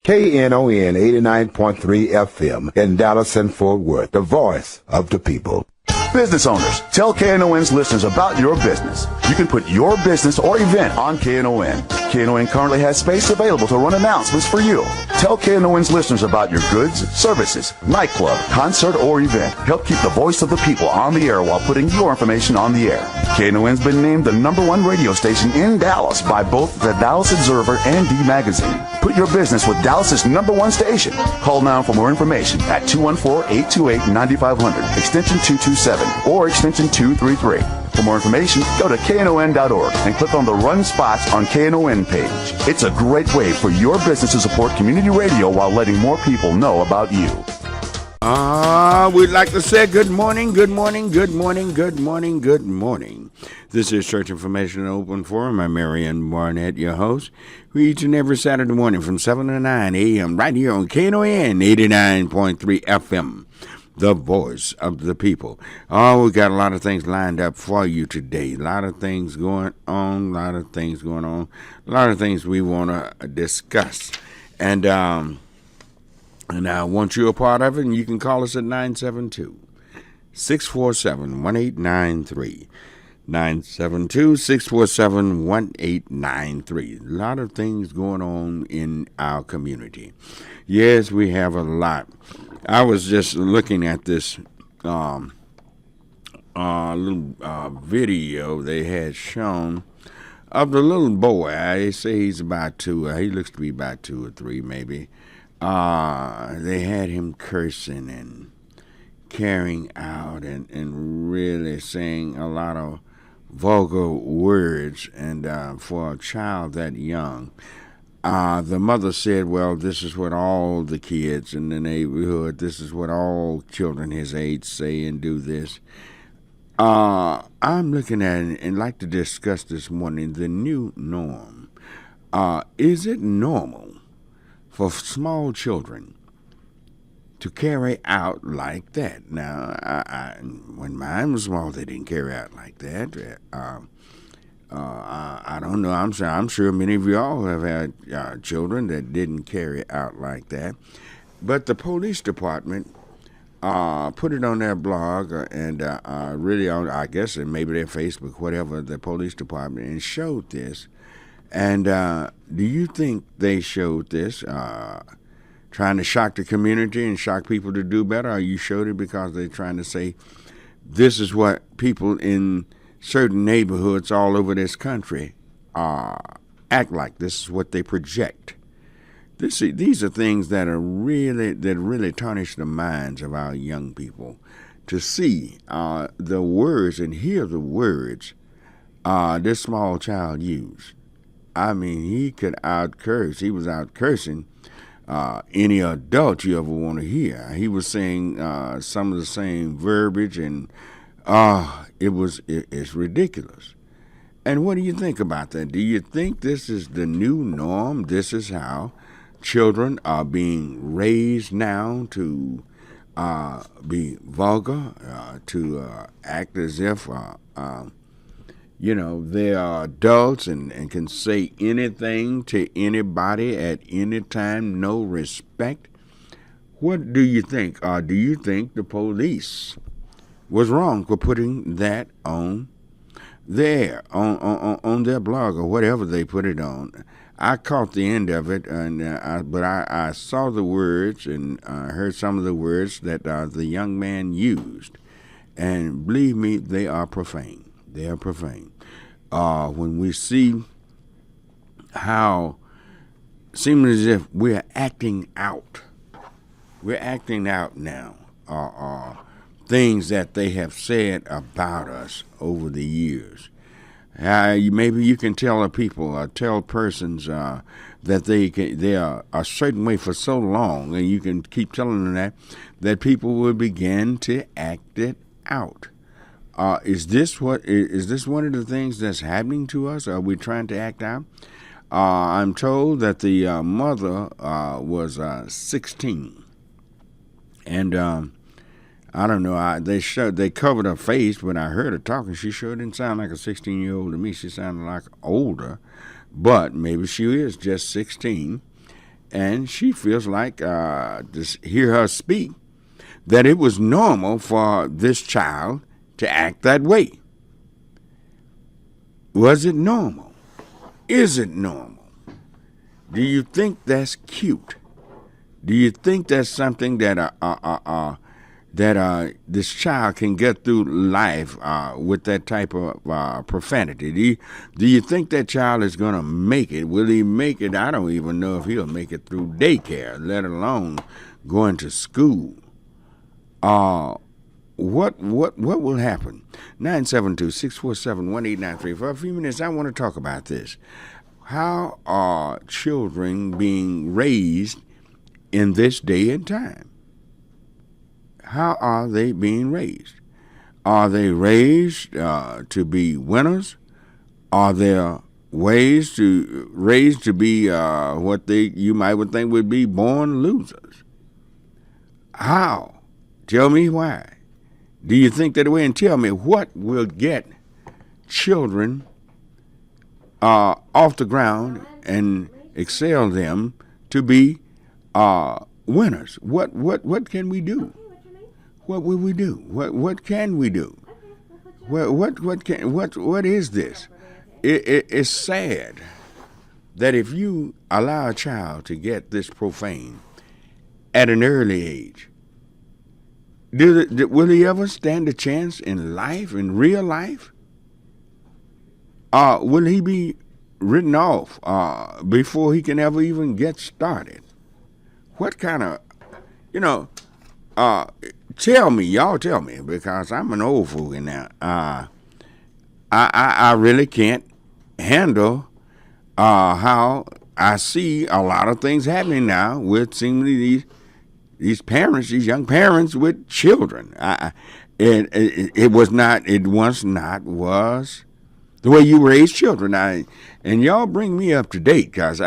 Knon 89.3 FM in Dallas and Fort Worth, the voice of the people. Business owners, tell KNON's listeners about your business. You can put your business or event on KNON. KNON currently has space available to run announcements for you. Tell KNON's listeners about your goods, services, nightclub, concert, or event. Help keep the voice of the people on the air while putting your information on the air. KNON's been named the #1 radio station in Dallas by both the Dallas Observer and D Magazine. Put your business with Dallas's #1 station. Call now for more information at 214-828-9500, extension 227, or extension 233. For more information, go to knon.org and click on the Run Spots on KNON page. It's a great way for your business to support community radio while letting more people know about you. We'd like to say good morning, good morning, good morning, good morning, good morning. This is Church Information Open Forum. I'm Marion Barnett, your host. We each and every Saturday morning from 7 to 9 a.m. right here on Knon 89.3 FM. The voice of the people. We got a lot of things lined up for you today. A lot of things going on, a lot of things we want to discuss. And I want you a part of it, and you can call us at 972-647-1893. 972-647-1893. A lot of things going on in our community. Yes, we have a lot. I was just looking at this little video they had shown of the little boy. They say he's about 2. He looks to be about 2 or 3, maybe. They had him cursing and carrying out and really saying a lot of vulgar words. And for a child that young, the mother said, well, this is what all the kids in the neighborhood, this is what all children his age say and do this. I'm looking at it and like to discuss this morning the new norm. Is it normal for small children to carry out like that? Now, when mine was small, they didn't carry out like that. I don't know. I'm sure many of you all have had children that didn't carry out like that. But the police department put it on their blog and really on, I guess, and maybe their Facebook, whatever, the police department, and showed this. And do you think they showed this trying to shock the community and shock people to do better? Or you showed it because they're trying to say this is what people in certain neighborhoods all over this country act like? This is what they project. These are things that really tarnish the minds of our young people. To see the words and hear the words this small child used. I mean, he could out-curse. He was out-cursing any adult you ever want to hear. He was saying some of the same verbiage, and it's ridiculous. And what do you think about that? Do you think this is the new norm? This is how children are being raised now to be vulgar, to act as if they are adults and can say anything to anybody at any time, no respect? What do you think? Do you think the police was wrong for putting that on there, on their blog or whatever they put it on? I caught the end of it, but I saw the words and heard some of the words that the young man used. And believe me, they are profane. They are profane. When we see how seeming as if we're acting out now, things that they have said about us over the years. Maybe you can tell people, tell persons that they are a certain way for so long, and you can keep telling them that people will begin to act it out. Is this one of the things that's happening to us? Are we trying to act out? I'm told that the mother was 16, and I don't know. They covered her face, but I heard her talking. She sure didn't sound like a 16-year-old to me. She sounded like older, but maybe she is just 16. and she feels like, to hear her speak, that it was normal for this child to act that way. Was it normal? Is it normal? Do you think that's cute? Do you think that's something that this child can get through life with that type of profanity? Do you think that child is going to make it? Will he make it? I don't even know if he'll make it through daycare, let alone going to school. What will happen? 972-647-1893. For a few minutes, I want to talk about this. How are children being raised in this day and time? How are they being raised? Are they raised to be winners? Are there raised to be what you might would think would be born losers? How? Tell me why. Do you think that way? And tell me what will get children off the ground and excel them to be winners? What can we do? What will we do? What can we do? What is this? It's sad that if you allow a child to get this profane at an early age, will he ever stand a chance in life, in real life? Will he be written off before he can ever even get started? What kind of, tell me, because I'm an old fool now. I really can't handle how I see a lot of things happening now with seemingly these parents, these young parents with children. It was the way you raise children. And y'all bring me up to date, because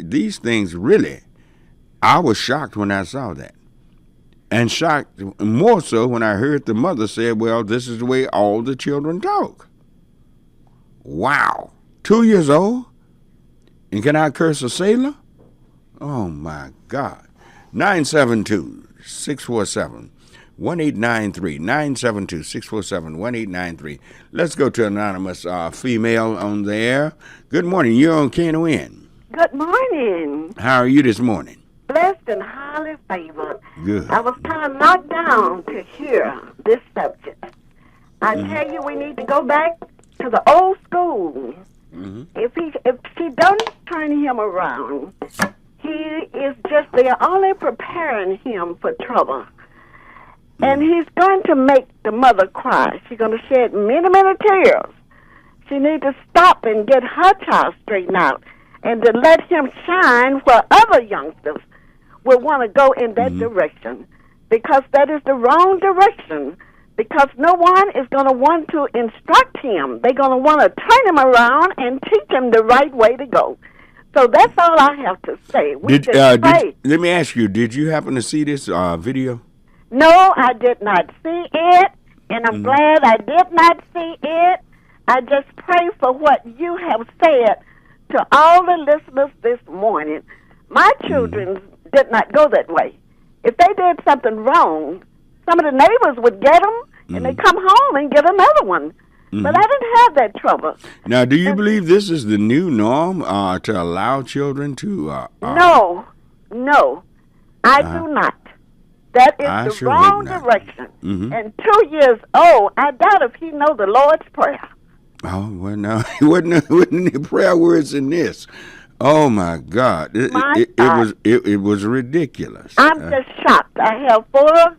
these things really, I was shocked when I saw that. And shocked more so when I heard the mother say, well, this is the way all the children talk. Wow. 2 years old? And can I curse a sailor? Oh, my God. 972-647-1893. 972-647-1893. Let's go to anonymous female on the air. Good morning. You're on Knon. Good morning. How are you this morning? Blessed and highly favored. Good. I was kind of knocked down to hear this subject. I tell you, we need to go back to the old school. Mm-hmm. If she don't turn him around, they're only preparing him for trouble. And he's going to make the mother cry. She's going to shed many, many tears. She needs to stop and get her child straightened out and to let him shine where other youngsters will want to go in that direction, because that is the wrong direction, because no one is going to want to instruct him. They're going to want to turn him around and teach him the right way to go. So that's all I have to say. Let me ask you, did you happen to see this video? No, I did not see it, and I'm glad I did not see it. I just pray for what you have said to all the listeners this morning. My children did not go that way. If they did something wrong, some of the neighbors would get them, and they come home and get another one. But I didn't have that trouble. Now, do you believe this is the new norm to allow children to? No, I do not. That is the wrong direction. And 2 years old, I doubt if he knows the Lord's Prayer. Oh, well, no, it wasn't any prayer words in this. Oh, my God. It was ridiculous. I'm just shocked. I have 4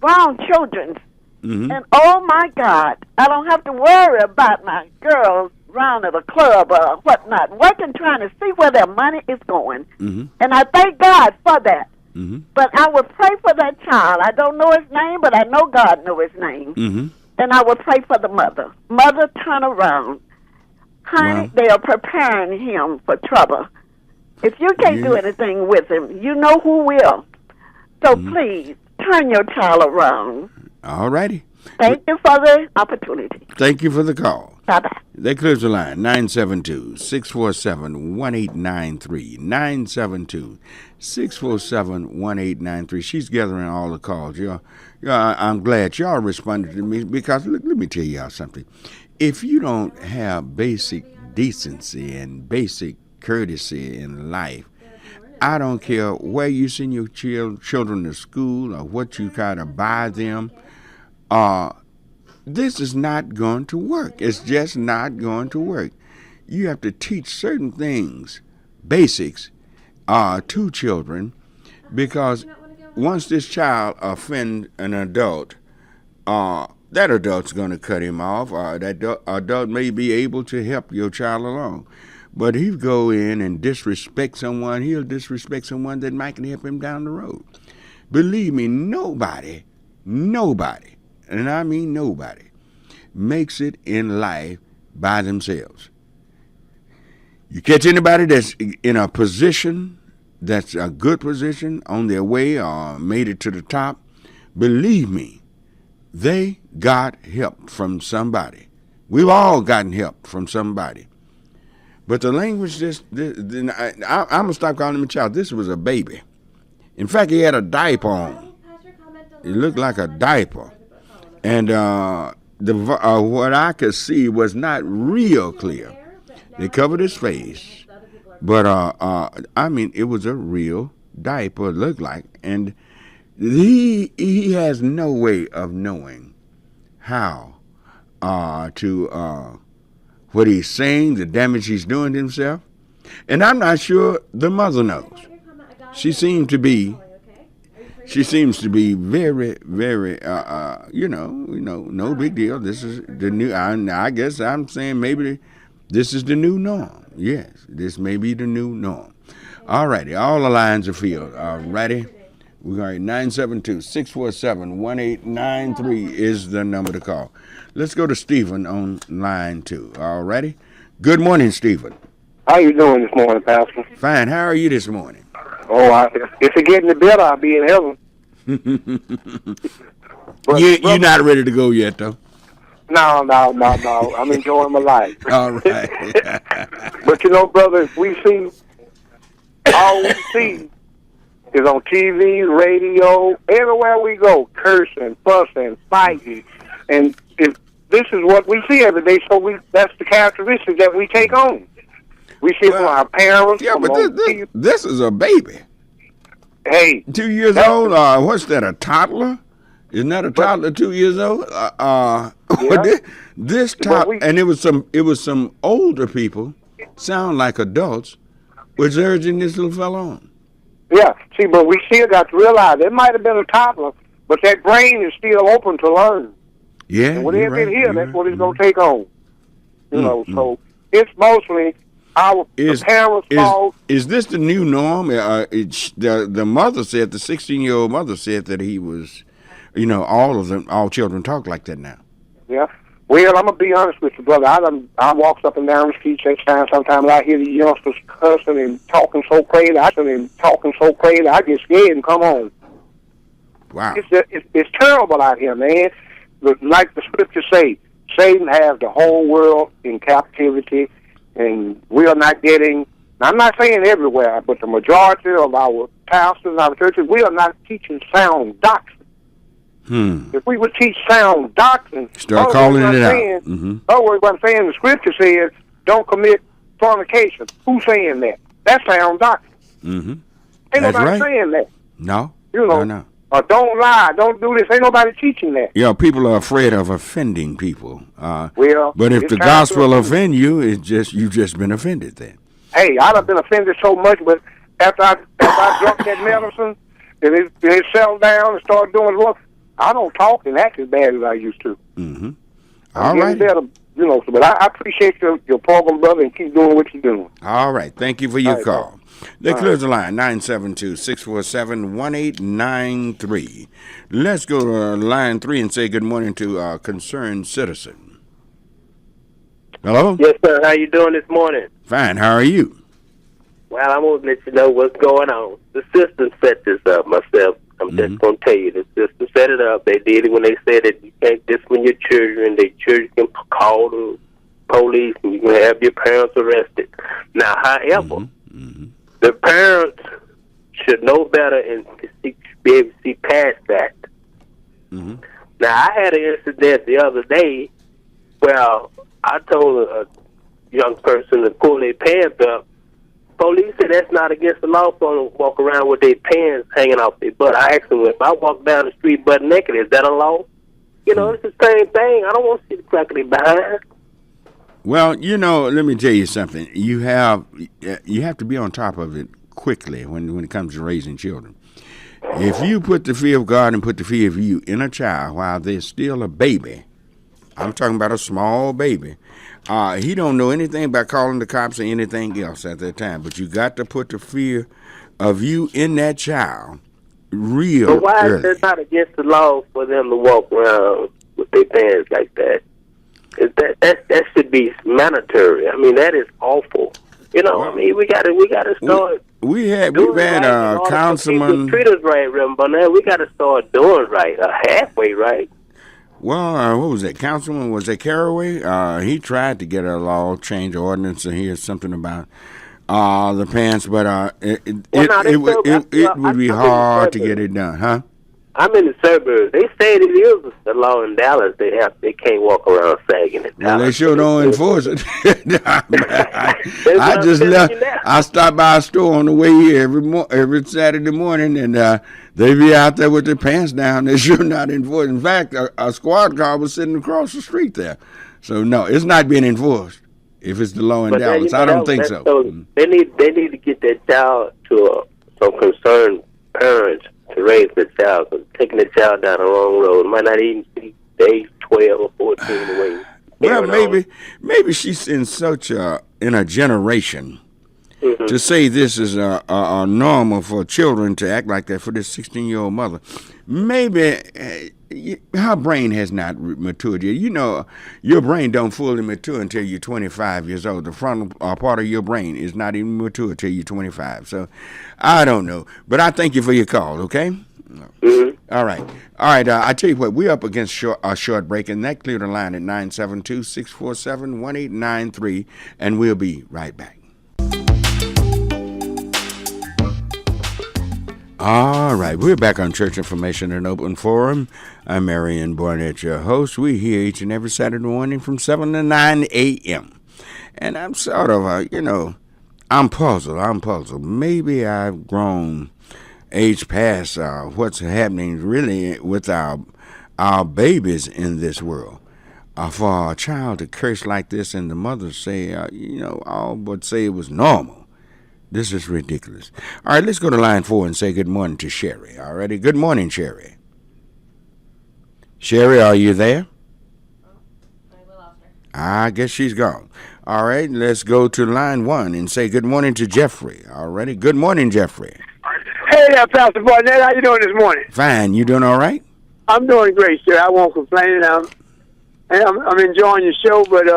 grown children. And, oh, my God, I don't have to worry about my girls around at a club or whatnot, working, trying to see where their money is going. And I thank God for that. But I will pray for that child. I don't know his name, but I know God knows his name. And I will pray for the mother. Mother, turn around. Honey, they are preparing him for trouble. If you can't do anything with him, you know who will. So please, turn your child around. All righty. Thank you for the opportunity. Thank you for the call. Bye-bye. That clears the line. 972-647-1893. 972-647-1893. She's gathering all the calls. I'm glad y'all responded to me because let me tell y'all something. If you don't have basic decency and basic courtesy in life, I don't care where you send your children to school or what you kind of buy them. This is not going to work. It's just not going to work. You have to teach certain things, basics, to children, because once this child offends an adult, that adult's going to cut him off. That adult may be able to help your child along. But if you go in and disrespect someone, he'll disrespect someone that might can help him down the road. Believe me, nobody, and I mean nobody, makes it in life by themselves. You catch anybody that's in a position that's a good position, on their way or made it to the top, believe me, they got help from somebody. We've all gotten help from somebody. But the language, I'm going to stop calling him a child. This was a baby. In fact, he had a diaper on. It looked like a diaper. And what I could see was not real clear. They covered his face. But, I mean, it was a real diaper, it looked like. And he has no way of knowing how to... what he's saying, the damage he's doing to himself. And I'm not sure the mother knows. She seems to be very, very, no big deal. This is the new, I guess I'm saying maybe this is the new norm. Yes, this may be the new norm. All righty, all the lines are filled. All righty. We're going 972-647-1893 is the number to call. Let's go to Stephen on line 2. All righty. Good morning, Stephen. How you doing this morning, Pastor? Fine. How are you this morning? Oh, if it getting better, I'll be in heaven. You're not ready to go yet, though. No. I'm enjoying my life. All right. But brother, all we see is on TV, radio, everywhere we go, cursing, fussing, fighting. And if this is what we see every day, so that's the characteristics that we take on. We see from our parents. Yeah, but this is a baby. Hey. 2 years old? What's that, a toddler? Isn't that a toddler, 2 years old? Yeah. This toddler, and it was some older people, sound like adults, was urging this little fella on. Yeah, see, but we still got to realize it might have been a toddler, but that brain is still open to learn. Yeah, and when they get here, that's what it's going to take on. So it's mostly our parents' fault. Is this the new norm? The mother said, the 16-year-old mother said that he was, all children talk like that now. Yeah. Well, I'm going to be honest with you, brother. I walks up and down the street sometimes I hear the youngsters cussing and talking so crazy. I get scared and come on. Wow. It's terrible out here, man. Like the scriptures say, Satan has the whole world in captivity, and we are not getting, I'm not saying everywhere, but the majority of our pastors and our churches, we are not teaching sound doctrine. If we would teach sound doctrine, start calling it out. Otherwise, what I'm saying, the scripture says, don't commit fornication. Who's saying that? That's sound doctrine. Ain't nobody saying that. No. No. Or don't lie, don't do this. Ain't nobody teaching that. Yeah, people are afraid of offending people. But if the gospel offend you, you've just been offended then. Hey, I've been offended so much, but after I drunk that medicine, and it settled down and started doing work, I don't talk and act as bad as I used to. All right. Better, but I appreciate your program, brother, and keep doing what you're doing. All right. Thank you for your call. That clears the line, 972-647-1893. Let's go to line 3 and say good morning to a concerned citizen. Hello? Yes, sir. How you doing this morning? Fine. How are you? Well, I'm going to let you know what's going on. The sister set this up myself. I'm just going to tell you, the sister set it up. They did it when they said that you can't discipline your children. Their children can call the police and you can have your parents arrested. Now, however, the parents should know better and be able to see past that. Now, I had an incident the other day where I told a young person to pull their pants up. Police said that's not against the law for them to walk around with their pants hanging off their butt. I asked them, if I walk down the street butt naked, is that a law? You know, it's the same thing. I don't want to see the crack of their behind. Well, you know, let me tell you something. You have to be on top of it quickly when it comes to raising children. If you put the fear of God and put the fear of you in a child while they're still a baby, I'm talking about a small baby, he don't know anything about calling the cops or anything else at that time. But you got to put the fear of you in that child real But why early. is it not against the law for them to walk around with their pants like that? That should be mandatory. I mean, that is awful. You know, I mean, we gotta start. We've had right, councilman. Treat us right, Rev Barnet. We gotta start doing right, halfway right. Well, what was that? Councilman, was that Caraway? He tried to get a law change ordinance, and here's something about the pants, but it would be hard to get it done, huh? I'm in the suburbs. They say it is the law in Dallas. They can't walk around sagging it. Well, they sure don't enforce it. I just left. I stopped by a store on the way here every Saturday morning, and they be out there with their pants down. They sure not enforced. In fact, a squad car was sitting across the street there. So no, it's not being enforced. If it's the law in Dallas, I don't think so. They need to get that child to some concerned parents to raise the child. Cause taking the child down the wrong road might not even be age 12 or 14 away. Well, maybe she's in in a generation to say this is normal for children to act like that for this 16-year-old mother. Maybe her brain has not matured yet. You know, your brain don't fully mature until you're 25 years old. The frontal part of your brain is not even mature until you're 25. So, I don't know. But I thank you for your call, okay? All right. I tell you what, we're up against a short break, and that cleared the line at 972-647-1893, and we'll be right back. All right, we're back on Church Information and Open Forum. I'm Marion Barnett, your host. We're here each and every Saturday morning from 7 to 9 a.m. And I'm sort of, I'm puzzled. Maybe I've grown age past what's happening really with our babies in this world. For a child to curse like this and the mother say, all but say it was normal. This is ridiculous. All right, let's go to line 4 and say good morning to Sherry. All righty, good morning, Sherry. Sherry, are you there? I guess she's gone. All right, let's go to line 1 and say good morning to Jeffrey. All righty, good morning, Jeffrey. Hey there, Pastor Barnett. How you doing this morning? Fine. You doing all right? I'm doing great, sir. I won't complain. I'm enjoying your show, but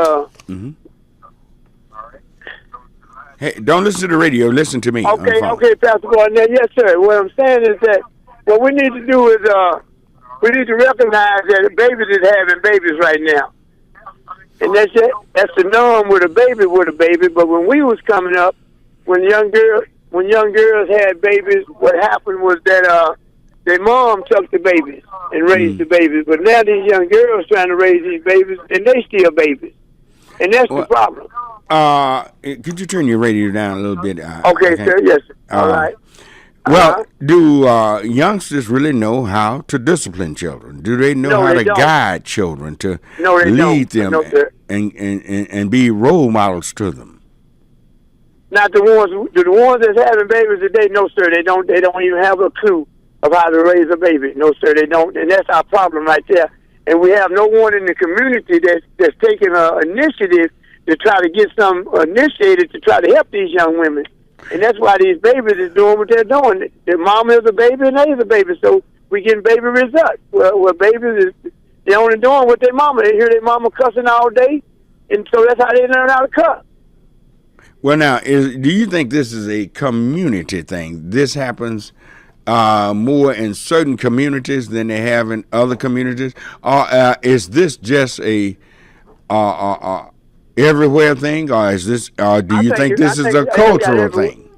Hey, don't listen to the radio. Listen to me. Okay, Pastor Barnett. Yes, sir. What I'm saying is that what we need to do is we need to recognize that babies is having babies right now, and that's it. That's the norm with a baby. But when we was coming up, when young girls had babies, what happened was that their mom took the babies and raised the babies. But now these young girls trying to raise these babies, and they still babies, and that's the problem. Could you turn your radio down a little bit? Okay, sir. Yes. All right. Well, do youngsters really know how to discipline children? Do they know how to guide children to lead them and be role models to them? Not the ones that's having babies today. No, sir. They don't even have a clue of how to raise a baby. No, sir. They don't, and that's our problem right there. And we have no one in the community that's taking an initiative to try to get some initiated to try to help these young women. And that's why these babies is doing what they're doing. Their mama is a baby and they is a baby, so we getting baby results. Well, babies they're only doing what their mama. They hear their mama cussing all day, and so that's how they learn how to cuss. Well, now, do you think this is a community thing? This happens more in certain communities than they have in other communities? Or is this just a everywhere thing, or is this? Do you think this is a cultural thing?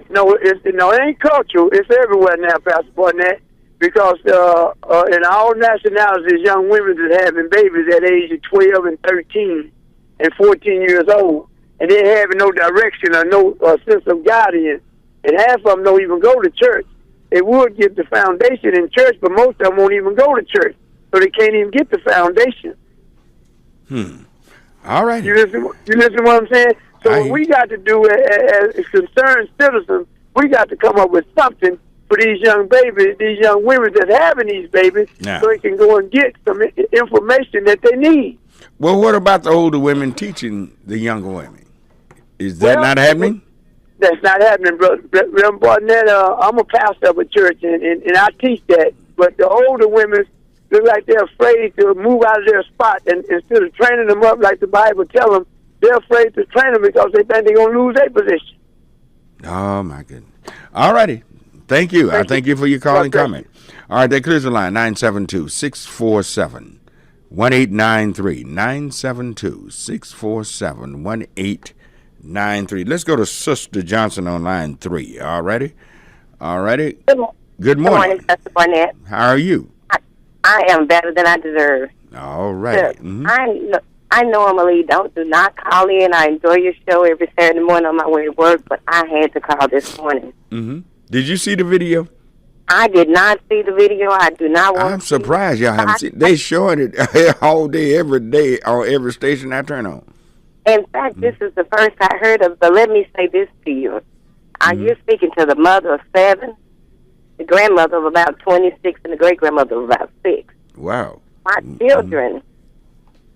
No, it ain't cultural. It's everywhere now, Pastor Barnett, because in all nationalities, young women are having babies at age of 12 and 13 and 14 years old, and they having no direction or no sense of guidance, and half of them don't even go to church. They would get the foundation in church, but most of them won't even go to church, so they can't even get the foundation. All right. You listen to what I'm saying? So what we got to do as concerned citizens, we got to come up with something for these young babies, these young women that's having these babies, so they can go and get some information that they need. Well, what about the older women teaching the younger women? Is that not happening? That's not happening, brother. Rev Barnet, I'm a pastor of a church, and I teach that. But the older women look like they're afraid to move out of their spot, and instead of training them up like the Bible tells them, they're afraid to train them because they think they're going to lose their position. Oh, my goodness. All righty. Thank you. I thank you for your call and comment. All right, that clears the line, 972-647-1893. 972-647-1893. Let's go to Sister Johnson on line 3. All righty? All righty. Good morning. Good morning, Pastor Barnett. How are you? I am better than I deserve. All right. I normally do not call in. I enjoy your show every Saturday morning on my way to work, but I had to call this morning. Did you see the video? I did not see the video. I do not want to. I'm surprised y'all haven't seen it. They showing it all day, every day, on every station I turn on. In fact, this is the first I heard of, but let me say this to you. You're speaking to the mother of 7, the grandmother of about 26, and the great-grandmother of about 6. Wow. My children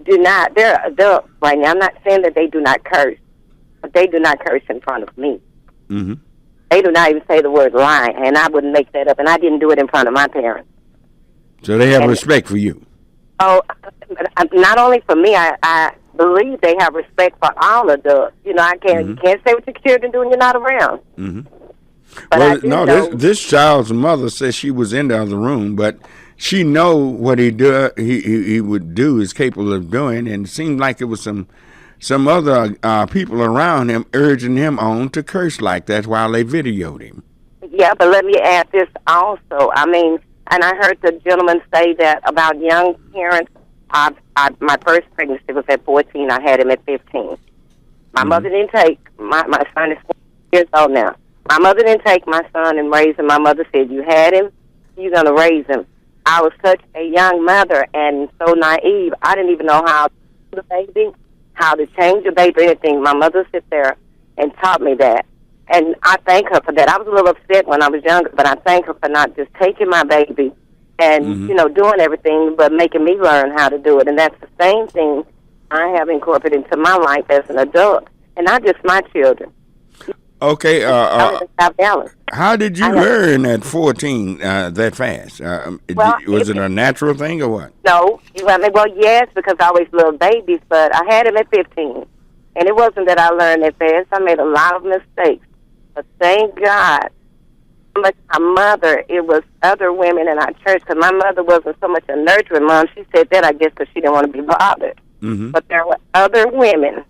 do not, they're adults right now. I'm not saying that they do not curse, but they do not curse in front of me. They do not even say the word lie, and I wouldn't make that up, and I didn't do it in front of my parents. So they have respect for you. Oh, not only for me, I believe they have respect for all adults. You know, you can't say what your children do when you're not around. But well, this child's mother says she was in the other room, but she know what he would do, is capable of doing, and it seemed like it was some other people around him urging him on to curse like that while they videoed him. Yeah, but let me add this also. I mean, and I heard the gentleman say that about young parents. My first pregnancy was at 14. I had him at 15. My mother didn't take my son is 4 years old now. My mother didn't take my son and raise him. My mother said, "You had him, you're gonna raise him." I was such a young mother and so naive. I didn't even know how to do the baby, how to change the baby, anything. My mother sit there and taught me that, and I thank her for that. I was a little upset when I was younger, but I thank her for not just taking my baby and doing everything, but making me learn how to do it. And that's the same thing I have incorporated into my life as an adult, and not just my children. Okay. How did you learn at 14 that fast? Was it a natural thing or what? No. Well, yes, because I always loved babies, but I had him at 15. And it wasn't that I learned that fast. I made a lot of mistakes. But thank God, my mother, it was other women in our church, because my mother wasn't so much a nurturing mom. She said that, I guess, because she didn't want to be bothered. But there were other women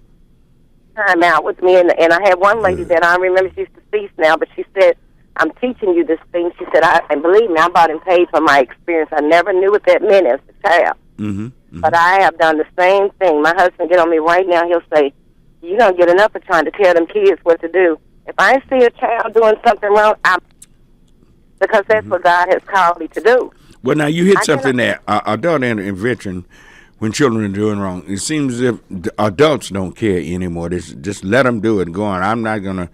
time out with me, and I had one lady that I remember, she's deceased now, but she said, "I'm teaching you this thing." She said, and believe me, I bought and paid for my experience. I never knew what that meant as a child. But I have done the same thing. My husband get on me right now. He'll say, "You don't get enough of trying to tell them kids what to do." If I see a child doing something wrong, because that's what God has called me to do. Well, now you hit something there. Adult intervention when children are doing wrong. It seems as if the adults don't care anymore. Just let them do it and go on. I'm not going to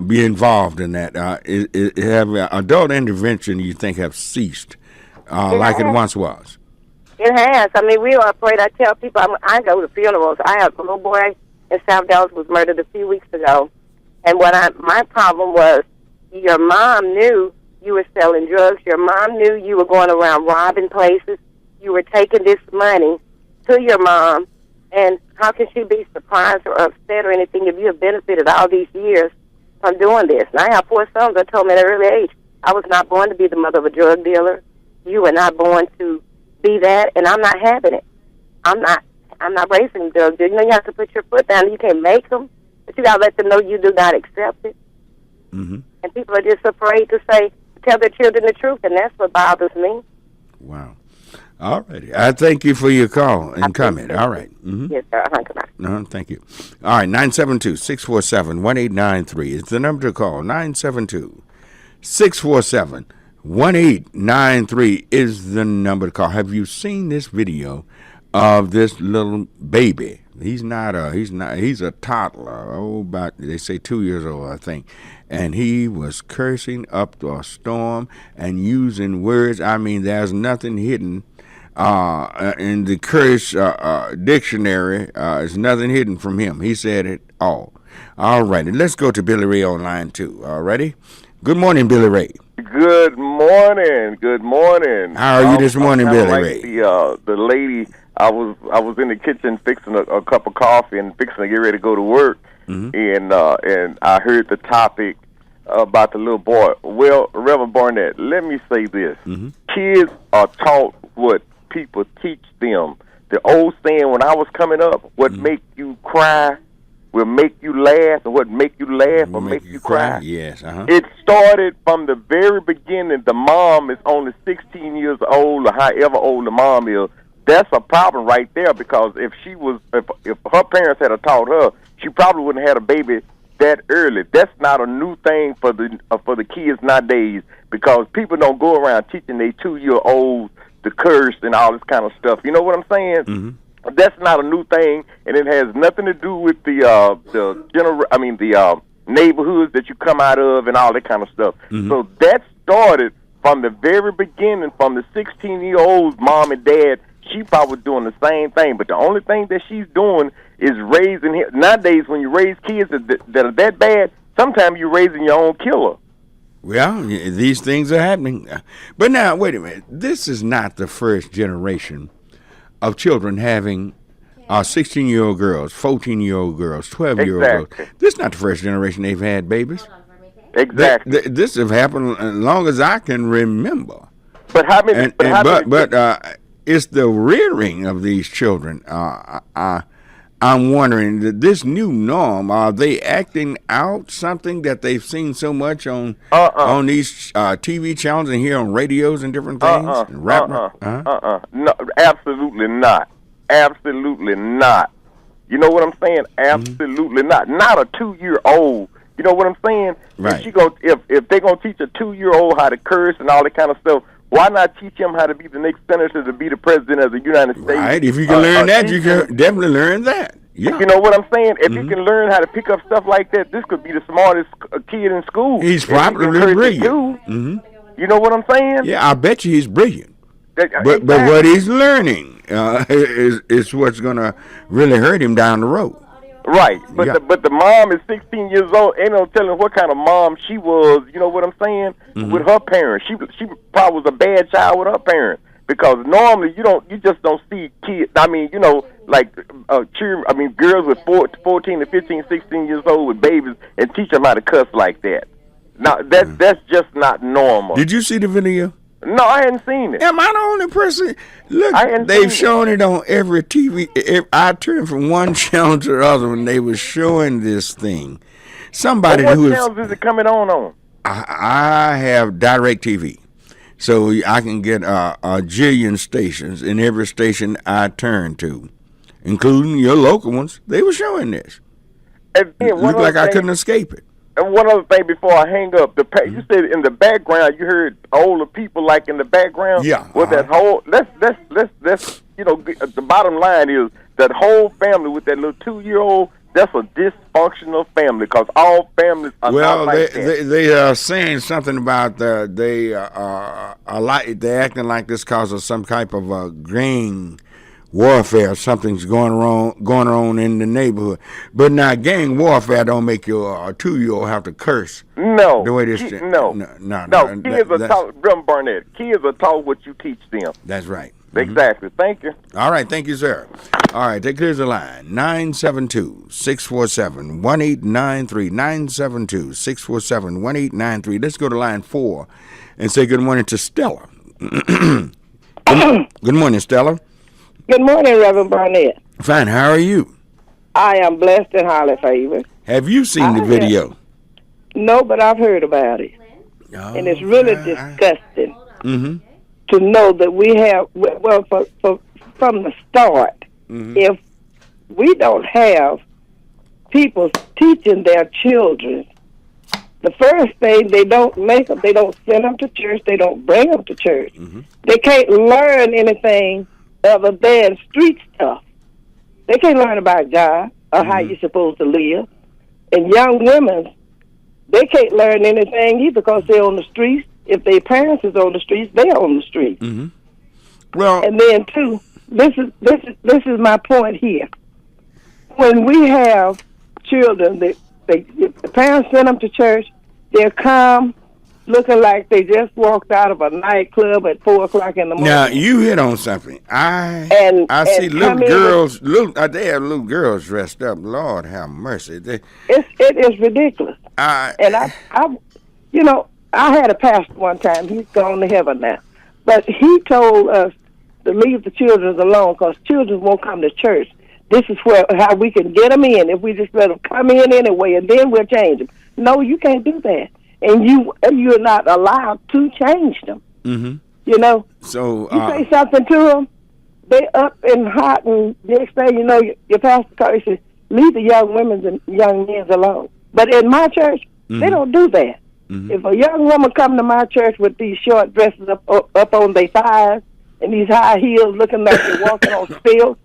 be involved in that. Have adult intervention, you think, have ceased like it once was? It has. I mean, we are afraid. I tell people, I go to funerals. I have a little boy in South Dallas was murdered a few weeks ago. And my problem was, your mom knew you were selling drugs. Your mom knew you were going around robbing places. You were taking this money to your mom, and how can she be surprised or upset or anything if you have benefited all these years from doing this? And I have 4 sons that told me at an early age, I was not born to be the mother of a drug dealer. You were not born to be that, and I'm not having it. I'm not raising drug dealers. You know, you have to put your foot down. You can't make them, but you got to let them know you do not accept it. Mm-hmm. And people are just afraid to tell their children the truth, and that's what bothers me. Wow. All righty. I thank you for your call and comment. All right. Mm-hmm. Yes, sir. Goodbye. No, thank you. All right, 972-647-1893 is the number to call. 972-647-1893 is the number to call. Have you seen this video of this little baby? He's a toddler. They say 2 years old, I think. And he was cursing up a storm and using words. I mean, there's nothing hidden in the curse dictionary. There's nothing hidden from him. He said it all. All righty. Let's go to Billy Ray on line 2. All righty. Good morning, Billy Ray. Good morning. Good morning. How are you this morning, Billy Ray? The lady, I was in the kitchen fixing a cup of coffee and fixing to get ready to go to work, and I heard the topic about the little boy. Well, Rev Barnet, let me say this: kids are taught what people teach them. The old saying when I was coming up, what make you cry will make you laugh, and what make you laugh will make you cry. Yes. It started from the very beginning. The mom is only 16 years old, or however old the mom is. That's a problem right there, because if her parents had taught her, she probably wouldn't have had a baby that early. That's not a new thing for the kids nowadays, because people don't go around teaching their 2-year-olds the curse and all this kind of stuff. You know what I'm saying? Mm-hmm. That's not a new thing, and it has nothing to do with the neighborhoods that you come out of and all that kind of stuff. Mm-hmm. So that started from the very beginning, from the 16-year-old mom and dad. She probably doing the same thing, but the only thing that she's doing is raising him. Nowadays, when you raise kids that are that bad, sometimes you're raising your own killer. Well, these things are happening. But now, wait a minute. This is not the first generation of children having 16-year-old girls, 14-year-old girls, 12-year-old girls. This is not the first generation they've had babies. Exactly. This has happened as long as I can remember. But how many? It's the rearing of these children. I'm wondering, this new norm, are they acting out something that they've seen so much on these TV channels and here on radios and different things? No, absolutely not. Absolutely not. You know what I'm saying? Absolutely not. Not a 2-year-old. You know what I'm saying? Right. If they're going to teach a 2-year-old how to curse and all that kind of stuff, why not teach him how to be the next senator to be the president of the United States? Right. If you can learn that, you can definitely learn that. Yeah. You know what I'm saying? If you can learn how to pick up stuff like that, this could be the smartest kid in school. He's probably brilliant. You know what I'm saying? Yeah, I bet you he's brilliant. But what he's learning is what's going to really hurt him down the road. Right, but the mom is 16 years old. Ain't no telling what kind of mom she was. You know what I'm saying? With her parents, she probably was a bad child with her parents, because normally you just don't see kids. I mean, girls with 14 to 15, 16 years old with babies and teach them how to cuss like that. Now that's just not normal. Did you see the video? No, I hadn't seen it. Am I the only person? Look, they've shown it on every TV. I turned from one channel to the other when they were showing this thing. Somebody what channels is it coming on? I have direct TV, so I can get a jillion stations, and every station I turn to, including your local ones, they were showing this. And it looked like I couldn't escape it. And one other thing before I hang up, you said in the background you heard older people like in the background. Yeah. Well, that whole let's the bottom line is that whole family with that little 2-year-old. That's a dysfunctional family, because all families are not like that. They are saying something about they're acting like this because of some type of gang warfare. Something's going on in the neighborhood. But now, gang warfare don't make your 2-year-old have to curse. No. The way this No. Kids are taught, Rev Barnet, kids are taught what you teach them. That's right. Exactly. Thank you. All right. Thank you, sir. All right. That clears the line. 972-647-1893. 972-647-1893. Let's go to line 4 and say good morning to Stella. Good morning, Stella. Good morning, Rev Barnet. Fine. How are you? I am blessed and highly favored. Have you seen the video? No, but I've heard about it. Oh, and it's really disgusting to know that we have, from the start, if we don't have people teaching their children, the first thing, they don't send them to church, they don't bring them to church. They can't learn anything other than street stuff. They can't learn about God or how you're supposed to live. And young women, they can't learn anything either because they're on the streets. If their parents is on the streets, they're on the streets. Well, and then too, this is my point here. When we have children, the parents send them to church, they're calm, looking like they just walked out of a nightclub at 4:00 in the morning. Now you hit on something. I see little girls. They have little girls dressed up. Lord have mercy. It is ridiculous. And I had a pastor one time. He's gone to heaven now, but he told us to leave the children alone because children won't come to church. This is how we can get them in if we just let them come in anyway, and then we'll change them. No, you can't do that. And you're not allowed to change them. You know. So you say something to them, they up and hot, and next thing you know, your pastor calls you, leave the young women and young men alone. But in my church, they don't do that. If a young woman come to my church with these short dresses up on their thighs and these high heels, looking like they're walking on stilts,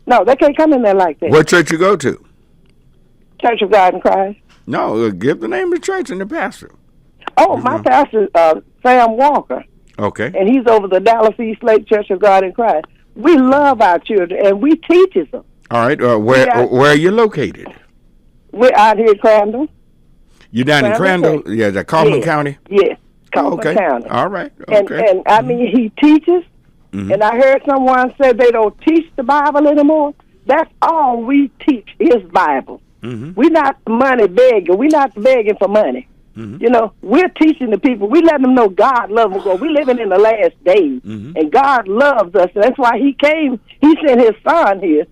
no, they can't come in there like that. What church you go to? Church of God in Christ. No, give the name of the church and the pastor. Oh, my pastor, Sam Walker. Okay. And he's over the Dallas East Lake Church of God in Christ. We love our children, and we teach them. All right. Where are you located? We're out here in Crandall. You down in Crandall? Yeah, that Kaufman County? Yes, Kaufman County. All right. Okay. And I mean, he teaches, and I heard someone say they don't teach the Bible anymore. That's all we teach is Bible. We're not money begging. We're not begging for money. You know, we're teaching the people. We letting them know God loves them. We're living in the last days, and God loves us. And that's why He came. He sent His Son here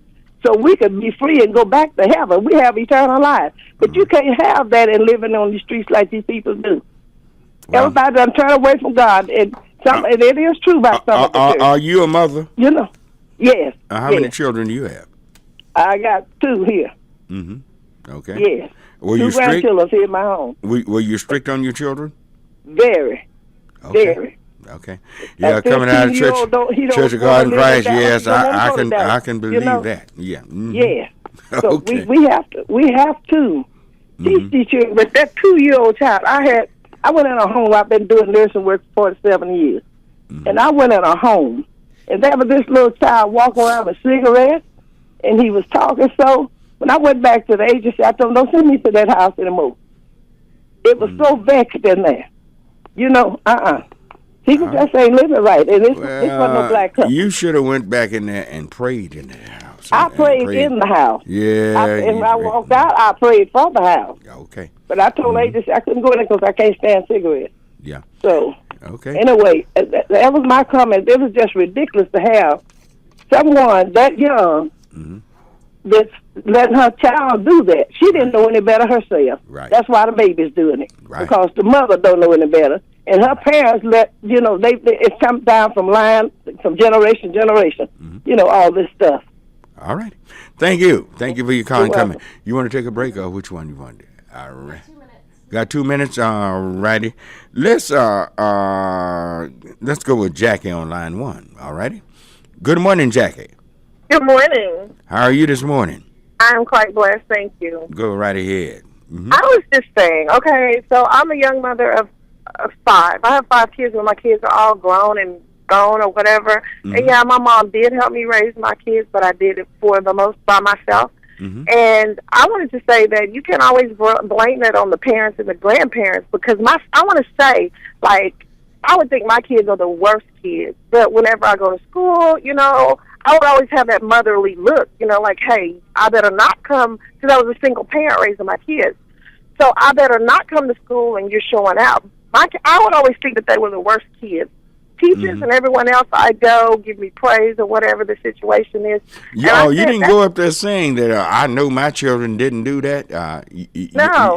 so we could be free and go back to heaven. We have eternal life. But you can't have that and living on the streets like these people do. Wow. Everybody done turn away from God, and it is true about some of the church. Are you a mother? You know, yes. How many children do you have? I got 2 here. Okay. Yes. Were 2 you strict? grandchildren here in my home. Were you strict on your children? Very. Okay. Very. Okay. Yeah, coming out of Church of God in Christ. Yes, I can believe that. Yeah. Yeah. So okay. we have to teach these children. But that 2-year-old child, I went in a home. I've been doing nursing work for 47 years, and I went in a home, and there was this little child walking around with cigarettes, and he was talking so. When I went back to the agency, I told them, don't send me to that house anymore. It was so vexed in there. You know, People just ain't living right. And it's no black couple. You should have went back in there and prayed in the house. I prayed in the house. Yeah. And when I walked out, I prayed from the house. Okay. But I told agency I couldn't go in there because I can't stand cigarettes. Yeah. So, okay. Anyway, that was my comment. It was just ridiculous to have someone that young that's letting her child do that. She didn't know any better herself. Right. That's why the baby's doing it. Right. Because the mother don't know any better. And her parents it comes down from generation to generation. All this stuff. All right. Thank you. Thank you for your call and comment. You want to take a break or which one you want to do? All right. 2 minutes. Got 2 minutes? All righty. Let's go with Jackie on line 1. All righty. Good morning, Jackie. Good morning. How are you this morning? I'm quite blessed, thank you. Go right ahead. I was just saying, okay, so I'm a young mother of 5. I have 5 kids, but my kids are all grown and gone or whatever. And yeah, my mom did help me raise my kids, but I did it for the most by myself. And I wanted to say that you can always blame that on the parents and the grandparents, because I want to say, like, I would think my kids are the worst kids, but whenever I go to school, you know, I would always have that motherly look, you know, like, hey, I better not come, because I was a single parent raising my kids. So I better not come to school and you're showing out. I would always think that they were the worst kids. Teachers and everyone else, I go, give me praise or whatever the situation is. You didn't go up there saying that I know my children didn't do that. No,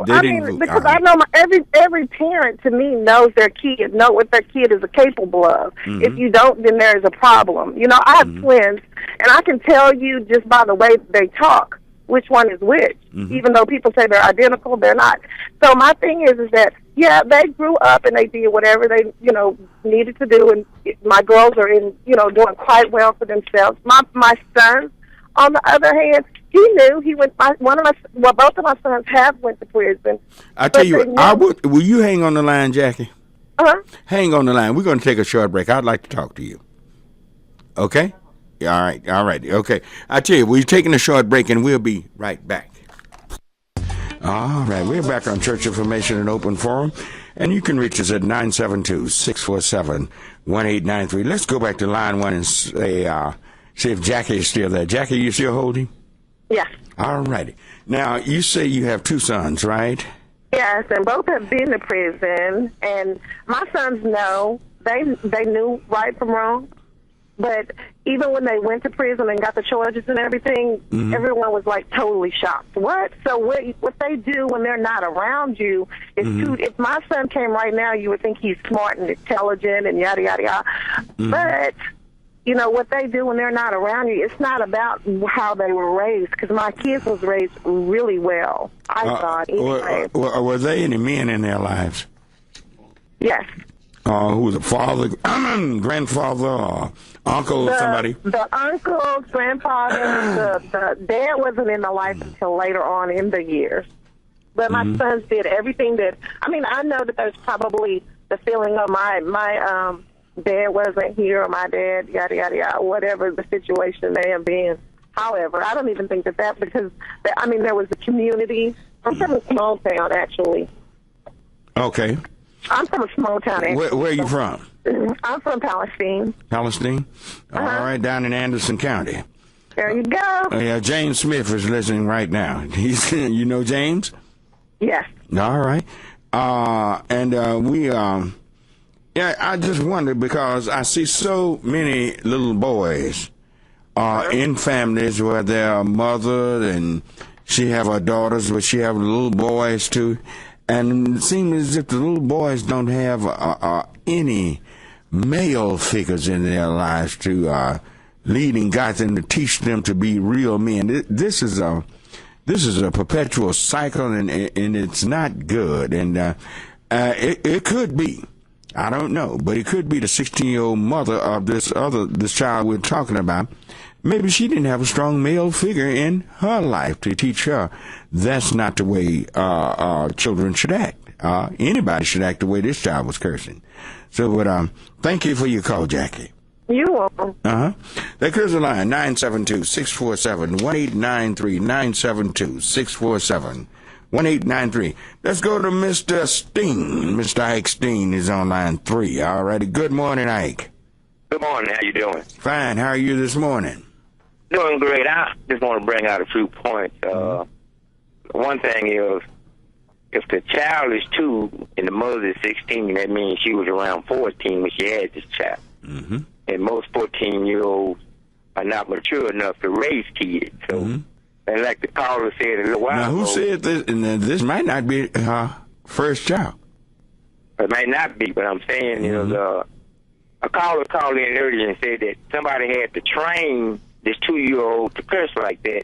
I mean, because I know every parent to me knows their kid, know what their kid is capable of. If you don't, then there is a problem. You know, I have twins, and I can tell you just by the way they talk which one is which. Even though people say they're identical, they're not. So my thing is that, yeah, they grew up and they did whatever they, you know, needed to do, and my girls are in, you know, doing quite well for themselves. My son, on the other hand, he knew he went. Both of my sons have went to prison. I tell you what, will you hang on the line, Jackie? Hang on the line. We're going to take a short break. I'd like to talk to you. Okay? All right. Okay. I tell you, we're taking a short break, and we'll be right back. All right, we're back on Church Information and Open Forum, and you can reach us at 972-647-1893. Let's go back to line one and say, see if Jackie is still there. Jackie, you still holding? Yes. All righty. Now, you say you have two sons, right? Yes, and both have been to prison, and my sons know. They knew right from wrong. But even when they went to prison and got the charges and everything, everyone was like totally shocked. What? So what they do when they're not around you is if my son came right now, you would think he's smart and intelligent and yada, yada, yada. But, you know, what they do when they're not around you, it's not about how they were raised, because my kids was raised really well, I thought. Were there any men in their lives? Yes. Who was a father, grandfather, or uncle, or somebody? The uncle, grandfather, the dad wasn't in the life until later on in the years. But my sons did everything that, I mean, I know that there's probably the feeling of my dad wasn't here, or my dad, yada, yada, yada, whatever the situation may have been. However, I don't even think that because, I mean, there was a community. I'm from a small town, actually. Okay. I'm from a small town. Where are you from? I'm from Palestine. Palestine? All right, down in Anderson County. There you go. Yeah, James Smith is listening right now. You know James? Yes. All right. I just wonder, because I see so many little boys in families where their mother, and she have her daughters, but she have little boys too. And it seems as if the little boys don't have any male figures in their lives to lead and guide them, to teach them to be real men. This is a perpetual cycle, and it's not good. And it could be, I don't know, but it could be the 16-year-old mother of this child we're talking about. Maybe she didn't have a strong male figure in her life to teach her that's not the way children should act. Anybody should act the way this child was cursing. So, but thank you for your call, Jackie. You're welcome. That clears the line, 972-647-1893, 972-647-1893. Let's go to Mr. Steen. Mr. Ike Steen is on line 3. All righty. Good morning, Ike. Good morning. How you doing? Fine. How are you this morning? Doing great. I just want to bring out a few points. One thing is, if the child is 2 and the mother is 16, that means she was around 14 when she had this child. And most 14-year-olds are not mature enough to raise kids. So, and like the caller said a little while ago. Now, who said this? And this might not be her first child. It might not be, but I'm saying, you know, a caller called in earlier and said that somebody had to train this 2-year-old to curse like that,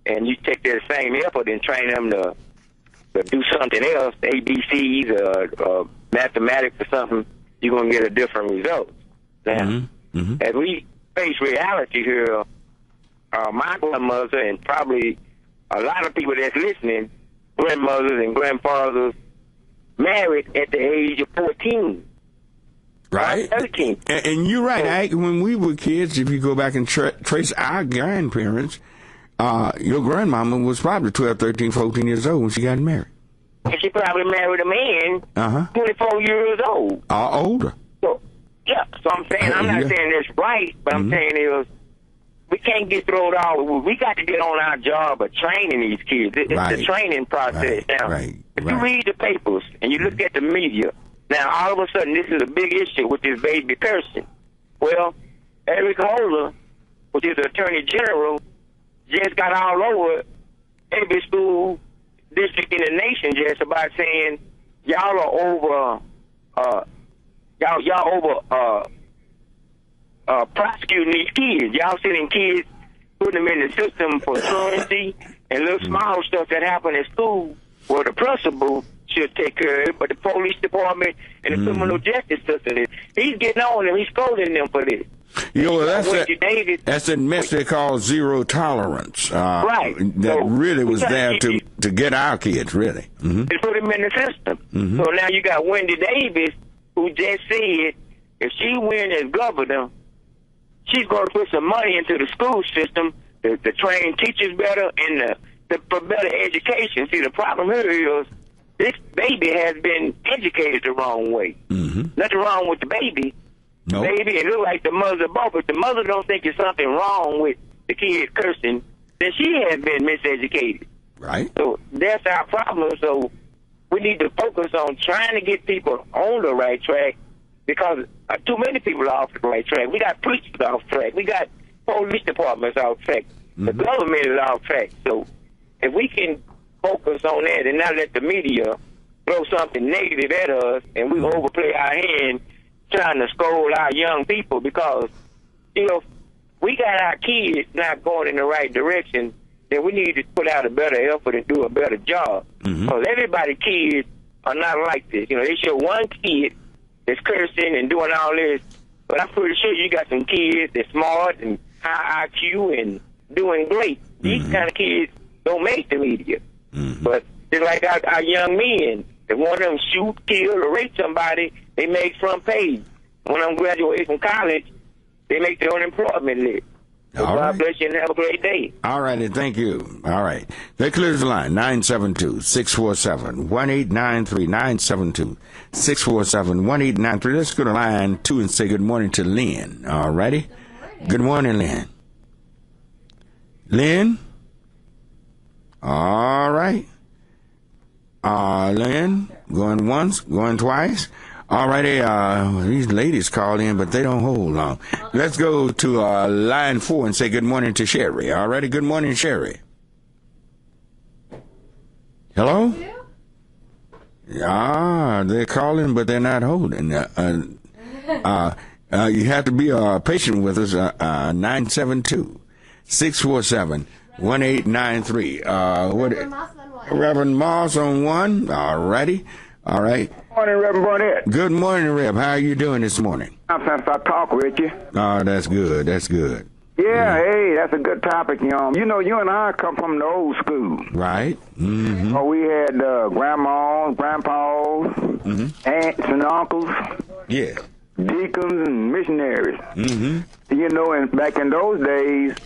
and you take that same effort and train them to do something else, ABCs or mathematics or something, you're going to get a different result. Now, as we face reality here, my grandmother and probably a lot of people that's listening, grandmothers and grandfathers, married at the age of 14. Right. 13. And you're right. When we were kids, if you go back and trace our grandparents, your grandmama was probably 12, 13, 14 years old when she got married. And she probably married a man 24 years old. Older. So, yeah. So I'm saying, I'm not saying that's right, but I'm saying is we can't get thrown all. We got to get on our job of training these kids. It's the training process. Now, if you read the papers and you look at the media, now all of a sudden this is a big issue with this baby cursing. Well, Eric Holder, which is the Attorney General, just got all over every school district in the nation just about saying y'all are over prosecuting these kids. Y'all sending kids, putting them in the system for truancy and little small stuff that happen at school where the principal should take care of it, but the police department and the criminal justice system, he's getting on them, he's scolding them for this. That's a mess they call zero tolerance. Right. That really was there to get our kids, really. And put them in the system. So now you got Wendy Davis, who just said if she wins as governor, she's going to put some money into the school system to train teachers better and for better education. See, the problem here is this baby has been educated the wrong way. Nothing wrong with the baby. Nope. Baby, it look like the mother both. If the mother don't think there's something wrong with the kid cursing, then she has been miseducated. Right. So that's our problem. So we need to focus on trying to get people on the right track because too many people are off the right track. We got preachers off track. We got police departments off track. The government is off track. So if we can focus on that and not let the media throw something negative at us and we overplay our hand trying to scold our young people because, we got our kids not going in the right direction, then we need to put out a better effort and do a better job. Because everybody's kids are not like this. They show one kid that's cursing and doing all this, but I'm pretty sure you got some kids that's smart and high IQ and doing great. These kind of kids don't make the media. But they're like our young men. If one of them shoot, kill, or rape somebody, they make front page. When I'm graduating from college, they make the unemployment list. So God bless you and have a great day. All righty, thank you. All right. That clears the line. 972-647-1893. 972-647-1893. Let's go to line 2 and say good morning to Lynn. All righty. Good morning, Lynn. Lynn? All right. Lynn, going once, going twice. All righty, these ladies called in, but they don't hold long. Let's go to line 4 and say good morning to Sherry. All righty, good morning, Sherry. Hello? They're calling, but they're not holding. You have to be patient with us. 972-647-1893. Reverend Moss on 1. All righty. All right. Good morning, Rev Barnet. Good morning, Rev. How are you doing this morning? I'm trying to talk with you. Oh, that's good. That's good. Yeah, hey, that's a good topic, You you and I come from the old school. Right. Well, we had grandmas, grandpas, aunts and uncles. Yeah. Deacons and missionaries. And back in those days,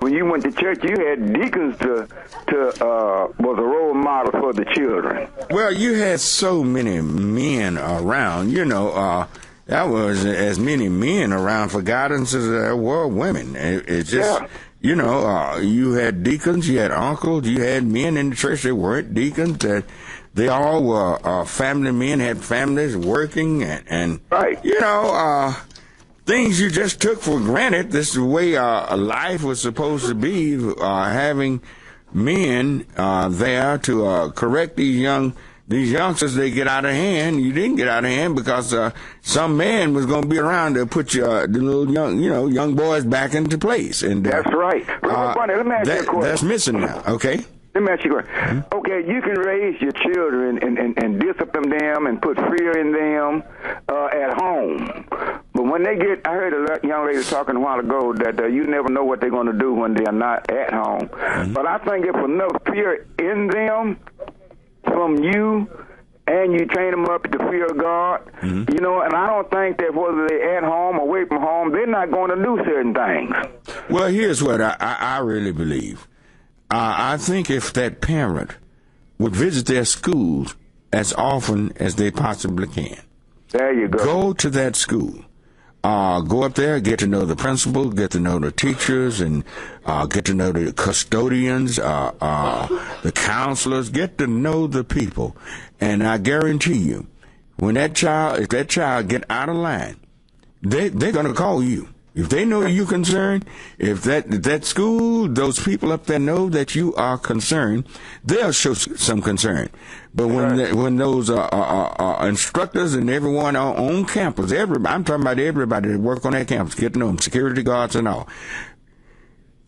when you went to church, you had deacons was a role model for the children. Well, you had so many men around. There was as many men around for guidance as there were women. It's just, you had deacons, you had uncles, you had men in the church that weren't deacons. That they all were family men, had families working, and right. Things you just took for granted. This is the way life was supposed to be, having men there to correct these youngsters. They get out of hand. You didn't get out of hand because some man was going to be around to put the little young boys back into place. And that's right. Let me ask you a question. That's missing now. Okay. Let me ask you a question. Okay, you can raise your children and discipline them and put fear in them at home. But when they get, I heard a young lady talking a while ago that you never know what they're going to do when they're not at home. But I think if enough fear in them from you and you train them up to fear of God. Mm-hmm. You know, and I don't think that whether they're at home or away from home, they're not going to do certain things. Well, here's what I really believe. I think if that parent would visit their schools as often as they possibly can. There you go. Go to that school. Go up there, get to know the principal, get to know the teachers, and get to know the custodians, the counselors, get to know the people. And I guarantee you, when if that child get out of line, they're going to call you. If they know you're concerned, if that school, those people up there know that you are concerned, they'll show some concern. But when those instructors and everyone on campus, I'm talking about everybody that work on that campus, get to know them, security guards and all,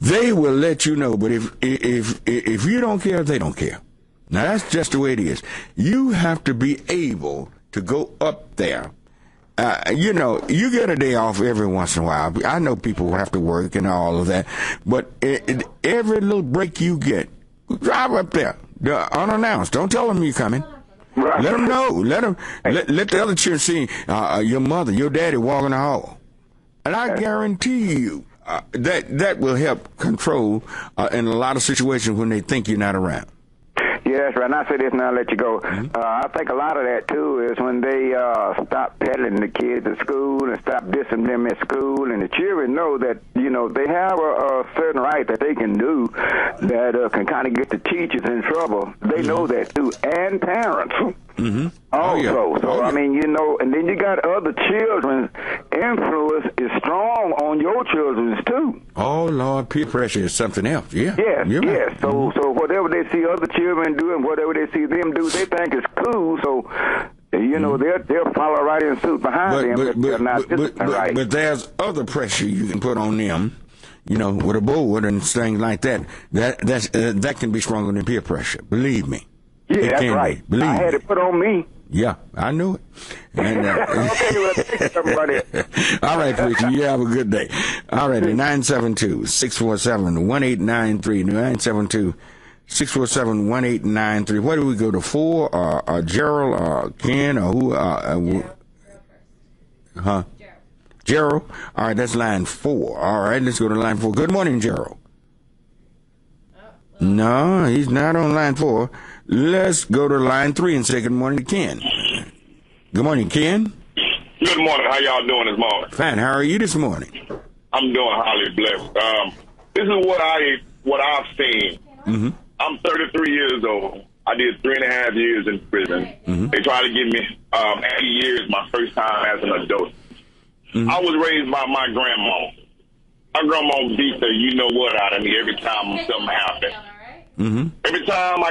they will let you know. But if you don't care, they don't care. Now that's just the way it is. You have to be able to go up there. You know, you get a day off every once in a while. I know people have to work and all of that, but every little break you get, drive up there unannounced. Don't tell them you're coming. Right. Let them know. Let the other children see your mother, your daddy walking the hall, and I guarantee you that will help control in a lot of situations when they think you're not around. Yes, right. And I say this, and I'll let you go. I think a lot of that, too, is when they stop peddling the kids at school and stop dissing them at school, and the children know that, you know, they have a certain right that they can do that can kind of get the teachers in trouble. They know that, too, and parents. Also. So, I mean, you know, and then you got other children's influence is strong on your children's, too. Oh, Lord, peer pressure is something else. Yeah. Yes. So whatever they see other children do and whatever they see them do, they think is cool. So, you know, they'll follow right in suit behind them if they're not right. But there's other pressure you can put on them, you know, with a board and things like that. That can be stronger than peer pressure. Believe me. Yeah, that's right. Believe I had it put on me. Yeah, I knew it. And, okay, well, thanks, everybody. All right, preacher, you have a good day. All right, 972-647-1893, 972-647-1893. Where do we go to? 4, Gerald, Ken, or who? Gerald. All right, that's line 4. All right, let's go to line 4. Good morning, Gerald. No, he's not on line 4. Let's go to line 3 and say good morning to Ken. Good morning, Ken. Good morning. How y'all doing this morning? Fine. How are you this morning? I'm doing highly blessed. This is what I've seen. I'm 33 years old. I did 3.5 years in prison. They tried to give me 80 years my first time as an adult. I was raised by my grandma. My grandma beat the you know what out of me every time something happened. Every time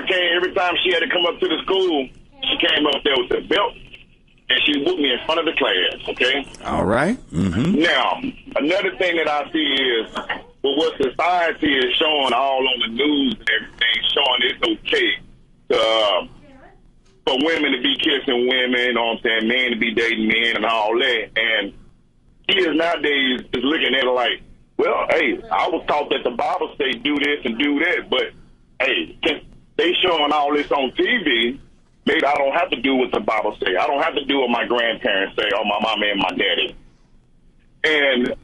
she had to come up to the school, she came up there with a belt and she whooped me in front of the class. Okay. All right. Now, another thing that I see is what society is showing all on the news and everything, showing it's okay for women to be kissing women, you know what I'm saying, men to be dating men and all that. And kids nowadays is looking at it like, well, hey, I was taught that the Bible say do this and do that, but hey, they showing all this on TV, maybe I don't have to do what the Bible say. I don't have to do what my grandparents say or my mama and my daddy. And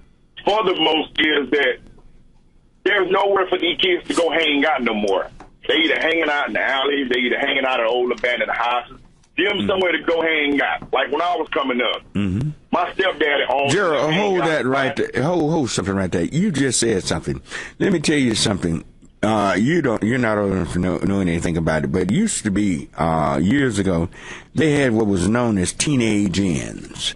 furthermost is that there's nowhere for these kids to go hang out no more. They either hanging out in the alleys, they either hanging out at old abandoned houses. Give them somewhere to go hang out. Like when I was coming up, my stepdaddy owned. Gerald, hold that right there. Hold something right there. You just said something. Let me tell you something. You're not old enough to know anything about it, but it used to be, years ago, they had what was known as teenage inns.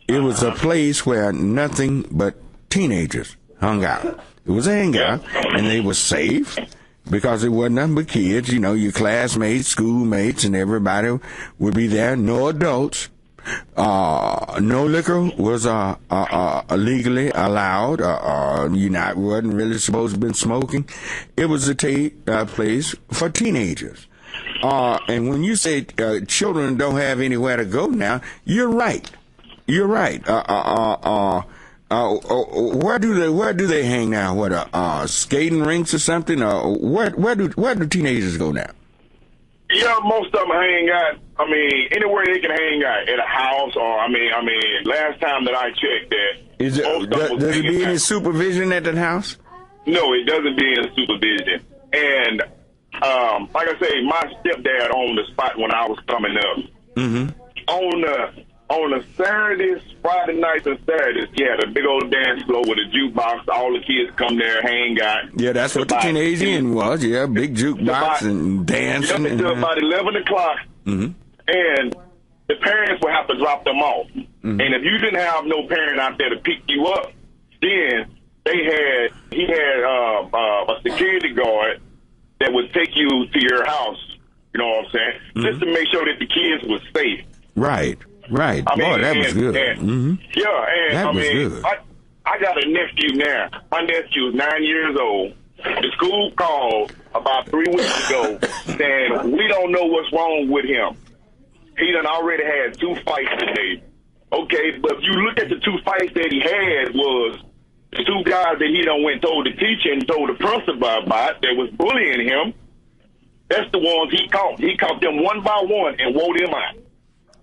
It was a place where nothing but teenagers hung out. It was a hangout, and they were safe because it wasn't nothing but kids, you know, your classmates, schoolmates, and everybody would be there, no adults. No liquor was legally allowed. You wasn't really supposed to have been smoking. It was a place for teenagers. And when you say children don't have anywhere to go now, you're right. You're right. Where do they hang now? What skating rinks or something? Where do teenagers go now? Yeah, most of them hang out. I mean, anywhere they can hang out, at a house, or I mean, last time that I checked that. Does it be any supervision at that house? No, it doesn't be any supervision. And like I say, my stepdad owned the spot when I was coming up. Mm-hmm. On the Saturdays, Friday nights and Saturdays, yeah, the big old dance floor with a jukebox. All the kids come there, hang out. Yeah, that's what the teenage inn was. Yeah, big jukebox and dancing. Up until about 11 o'clock. Mm-hmm. And the parents would have to drop them off. Mm-hmm. And if you didn't have no parent out there to pick you up, then he had a security guard that would take you to your house. You know what I'm saying? Mm-hmm. Just to make sure that the kids were safe. Right. Boy, that was good. Mm-hmm. Yeah, and that was good. I got a nephew now. My nephew is 9 years old. The school called about 3 weeks ago saying we don't know what's wrong with him. He done already had 2 fights today. Okay, but if you look at the 2 fights that he had was the 2 guys that he done went and told the teacher and told the principal about that was bullying him. That's the ones he caught. He caught them one by one and wore them out.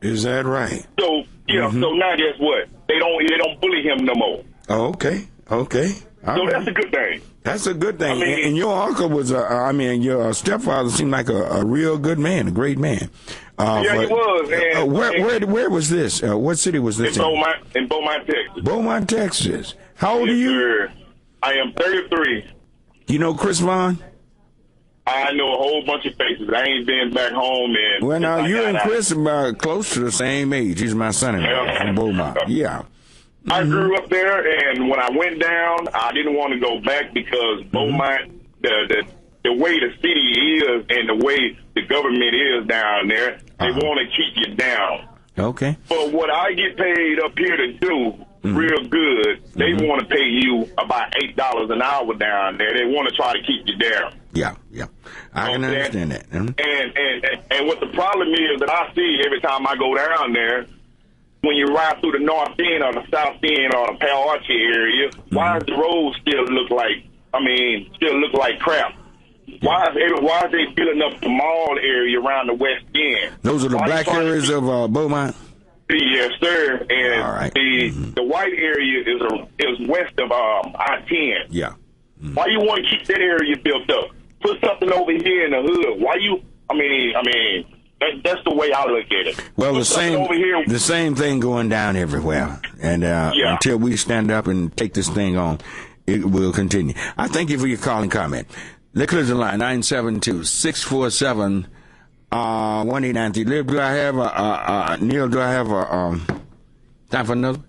Is that right? So so now guess what? They don't bully him no more. Oh, okay. All right. That's a good thing. That's a good thing. And your uncle was, your stepfather seemed like a real good man, a great man. Yeah, he was. Where was this? What city was this in Beaumont, Texas. Beaumont, Texas. How old are you? Sir. I am 33. You know Chris Vaughn? I know a whole bunch of faces. I ain't been back home. Well, now, you and Chris are close to the same age. He's my son-in-law from Beaumont. Yeah. I grew up there, and when I went down, I didn't want to go back because Beaumont, the way the city is and the way the government is down there, they want to keep you down. Okay. But what I get paid up here to do real good, they want to pay you about $8 an hour down there. They want to try to keep you down. Yeah. I can understand that. And what the problem is that I see every time I go down there, when you ride through the north end or the south end or the Palo Alto area, why does the road still look like crap? Why is they building up the mall area around the west end? Those are the black areas of Beaumont? Yes, sir. And the white area is west of I-10. Yeah. Why you want to keep that area built up? Put something over here in the hood. Why you? That's the way I look at it. Well, the same thing going down everywhere, and until we stand up and take this thing on, it will continue. I thank you for your call and comment. Let's close the line 972-647-1893. Liv, do I have Neil? Do I have time for another?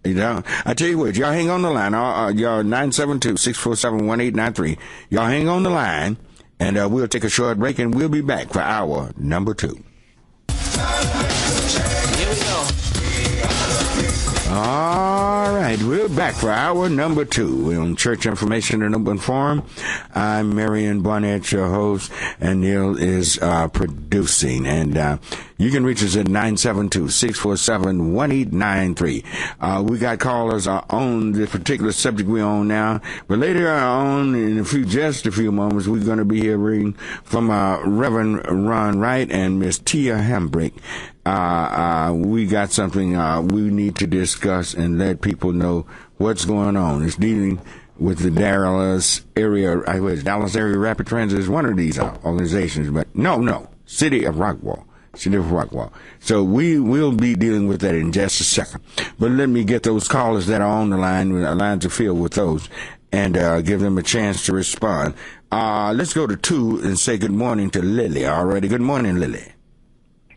You know, I tell you what, y'all hang on the line. Y'all 972-647-1893. Y'all hang on the line, and we'll take a short break, and we'll be back for hour number 2. Here we go. All right, we're back for hour number 2 on Church Information and Open Forum. I'm Marion Barnett, your host, and Neil is producing. And you can reach us at 972-647-1893. We got callers on this particular subject we're on now. But later on, in just a few moments, we're going to be hearing from Reverend Ron Wright and Miss Tia Hambrick. We got something we need to discuss and let people know what's going on. It's dealing with the Dallas area Rapid Transit is one of these organizations, but no, City of Rockwall. So we will be dealing with that in just a second. But let me get those callers that are on the line, lines are filled with those, and give them a chance to respond. Let's go to 2 and say good morning to Lily already. Good morning, Lily.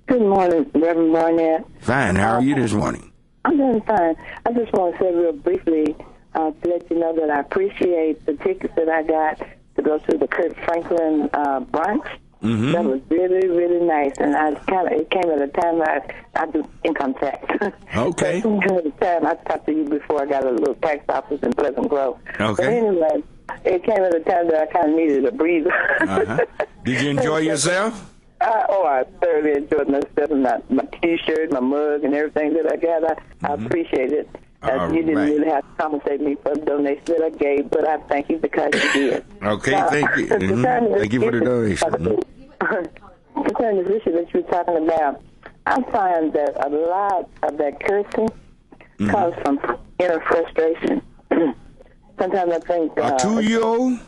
Good morning, Rev Barnet. Fine. How are you this morning? I'm doing fine. I just want to say real briefly to let you know that I appreciate the tickets that I got to go to the Kurt Franklin brunch. Mm-hmm. That was really, really nice, and it came at a time that I do income tax. Okay. So at the time I talked to you before I got a little tax office in Pleasant Grove. Okay. But anyway, it came at a time that I kind of needed a breather. Did you enjoy yourself? I thoroughly enjoyed myself, and my T-shirt, my mug, and everything that I got. I appreciate it. You didn't really have to compensate me for the donation that I gave, but I thank you because you did. Okay, thank you. Thank you for the donation. concerning this issue that you're talking about, I find that a lot of that cursing comes from inner frustration. Sometimes I think... a 2-year-old?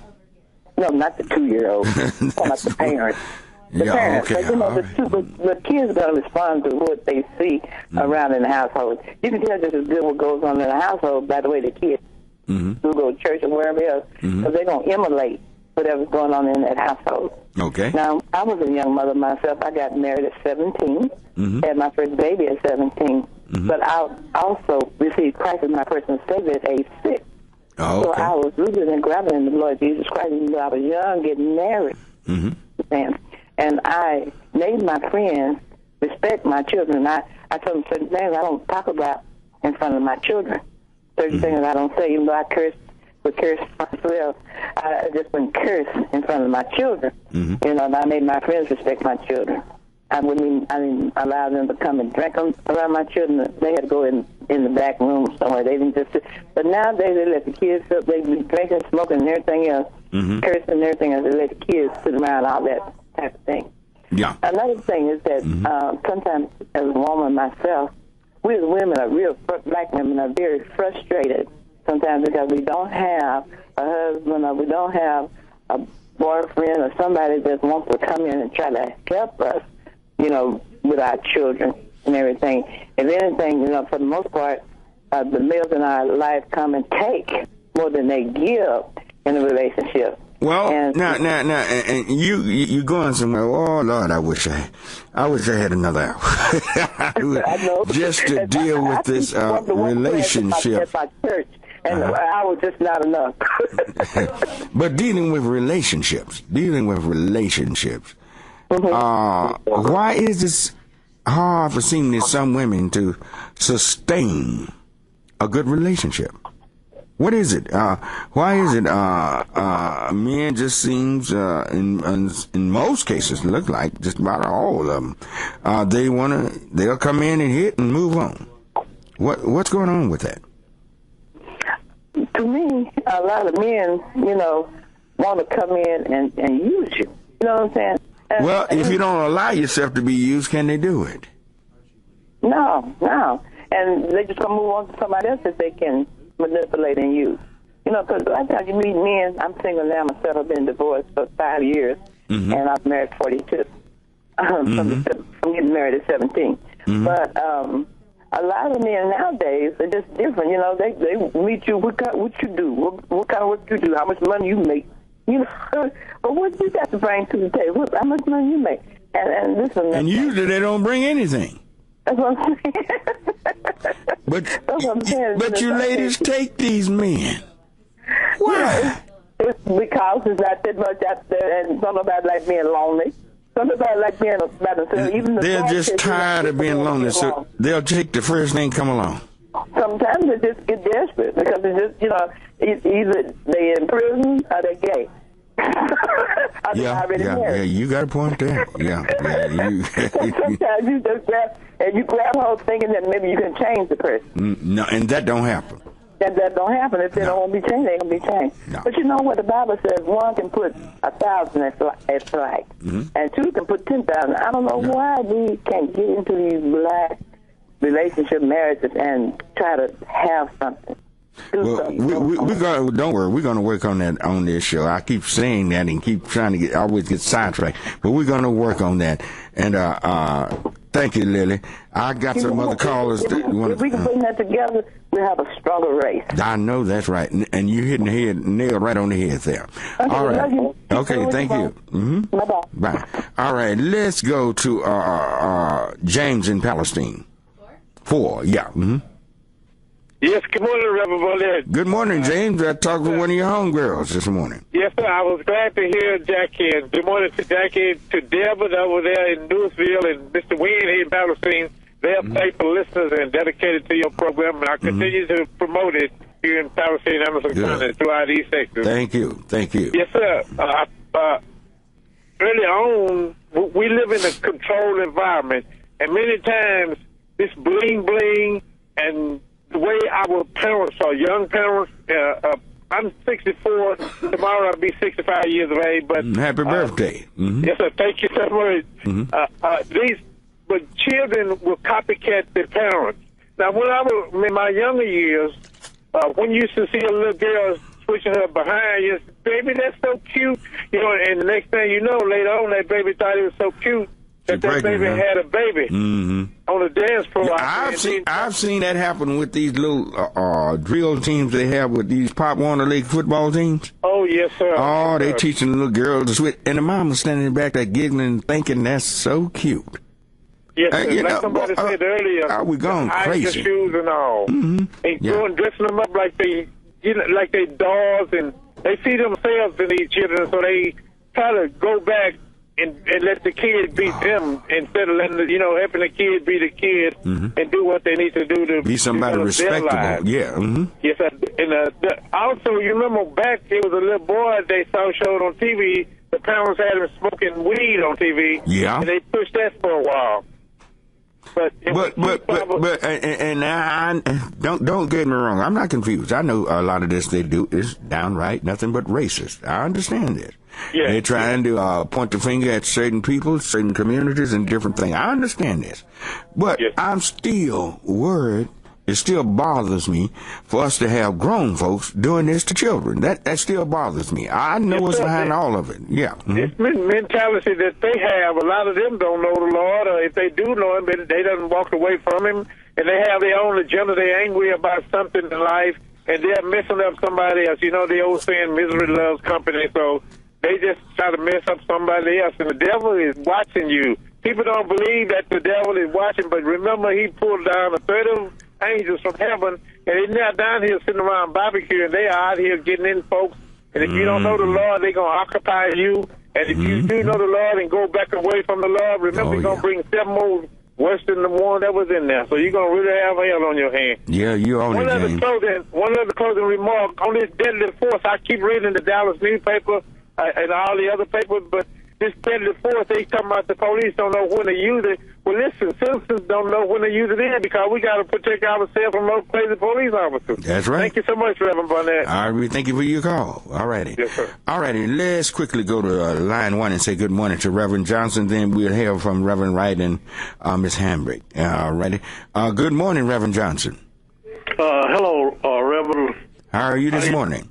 No, not the 2-year-old. I'm talking about the parents. The parents. Okay. But, you know, the kids are going to respond to what they see around in the household. You can tell just as good what goes on in the household by the way the kids who go to church or wherever else, because they're going to emulate whatever's going on in that household. Okay. Now, I was a young mother myself. I got married at 17, had my first baby at 17, but I also received Christ as my personal Savior at age 6. Oh, okay. So I was rooted and grounded in the Lord Jesus Christ. Even though I was young, getting married, and I made my friends respect my children. I told them certain things I don't talk about in front of my children. Certain things I don't say, even though I would curse myself. I just wouldn't curse in front of my children. You know, and I made my friends respect my children. I didn't allow them to come and drink around my children. They had to go in the back room somewhere. They didn't just sit. But nowadays they let the kids sit. They be drinking, smoking, and everything else, cursing and everything else. They let the kids sit around, all that type of thing. Yeah. Another thing is that sometimes as a woman myself, we as women black women are very frustrated sometimes because we don't have a husband or we don't have a boyfriend or somebody that wants to come in and try to help us, you know, with our children and everything. If anything, you know, for the most part, the males in our life come and take more than they give in a relationship. Well, now, and you going somewhere? Oh Lord, I wish I had another hour just to deal with this relationship. And I was just not enough. But dealing with relationships. Why is this hard for seemingly some women to sustain a good relationship? What is it? Why is it men just seems in most cases look like just about all of them they'll come in and hit and move on. What's going on with that? To me, a lot of men, you know, want to come in and use you. You know what I'm saying? Well, if you don't allow yourself to be used, can they do it? No. And they just gonna move on to somebody else that they can manipulate and use. You know, because a lot of times you meet men, I'm single now myself, I've been divorced for 5 years, and I've married 42. From getting married at 17. But a lot of men nowadays are just different. You know, they meet you, what you do, what kind of work you do, how much money you make. You know, but what you got to bring to the table? How much money you make? And this and usually they don't bring anything. That's what I'm saying. That's what I'm saying. But you ladies take these men. Why? It's because there's not that much out there, and some nobody like being lonely. Some nobody like being by themselves. Even they're just tired of being lonely, so they'll take the first thing come along. Sometimes they just get desperate because it's just, you know, either they in prison or they're gay. Yeah, you got a point there. Yeah. Sometimes you just grab hold thinking that maybe you can change the person. No, and that don't happen. That don't happen. If they don't want to be changed, they don't be changed. No. But you know what the Bible says? One can put 1,000 at flight, and two can put 10,000. I don't know why we can't get into these black relationship marriages and try to have something. Well, don't worry. We're gonna work on that on this show. I keep saying that and keep trying to always get sidetracked, but we're gonna work on that. And thank you, Lily. I got some other callers. If we can bring that together, we'll have a stronger race. I know that's right, and you hitting the nail right on the head there. Okay, all right. Okay, thank you. Bye-bye. Bye. All right, let's go to James in Palestine. 4, yeah. Yes, good morning, Rev Barnet. Good morning, James. I talked with one of your homegirls this morning. Yes, sir. I was glad to hear Jackie. And good morning to Jackie, to Devin over there in Louisville, and Mr. Wynn here in Palestine. They are faithful listeners and dedicated to your program, and I continue to promote it here in Palestine, Emerson County, throughout East Texas. Thank you. Yes, sir. Early on, we live in a controlled environment, and many times this bling-bling and the way our parents, our young parents, I'm 64. Tomorrow I'll be 65 years of age. But happy birthday. Yes, sir. Thank you so much. But children will copycat their parents. Now, when I was in my younger years, when you used to see a little girl switching her behind, you said, baby, that's so cute. You know, and the next thing you know, later on, that baby thought it was so cute that baby had a baby on the dance floor. I've seen that happen with these little drill teams they have with these Pop Warner League football teams. Oh, yes, sir. Oh, they teaching the little girls to switch, and the mama standing back there giggling, thinking that's so cute. Yes, like somebody said earlier, we going crazy. Shoes and all, and dressing them up like they, like they dolls, and they see themselves in these children, so they try to go back and let the kid be them instead of letting helping the kid be the kid and do what they need to do to be somebody respectable. Yeah. Yes, and also you remember back there was a little boy they showed on TV. The parents had him smoking weed on TV. Yeah, and they pushed that for a while. But I don't get me wrong. I'm not confused. I know a lot of this they do is downright nothing but racist. I understand this. Yeah. They're trying to point the finger at certain people, certain communities, and different things. I understand this, but I'm still worried. It still bothers me for us to have grown folks doing this to children. That still bothers me. I know what's behind all of it. Yeah. It's mentality that they have. A lot of them don't know the Lord, or if they do know him, they don't walk away from him, and they have their own agenda. They're angry about something in life, and they're messing up somebody else. You know the old saying, misery loves company, so they just try to mess up somebody else, and the devil is watching you. People don't believe that the devil is watching, but remember he pulled down a third of angels from heaven, and they're not down here sitting around barbecuing. They are out here getting in folks, and if you don't know the Lord, they're going to occupy you, and if you do know the Lord and go back away from the Lord, remember you're going to bring 7 more worse than the one that was in there, so you're going to really have hell on your hands. Yeah, you own it, James. One other closing remark on this deadly force. I keep reading the Dallas newspaper and all the other papers, but this deadly force, they talking about the police don't know when to use it. Well, listen, citizens don't know when to use it in because we got to protect ourselves from those crazy police officers. That's right. Thank you so much, Rev Barnet. All right, thank you for your call. All righty. Yes, sir. All righty, let's quickly go to line 1 and say good morning to Reverend Johnson. Then we'll hear from Reverend Wright and Miss Hambrick. All righty. Good morning, Reverend Johnson. Hello, Reverend. How are you this morning?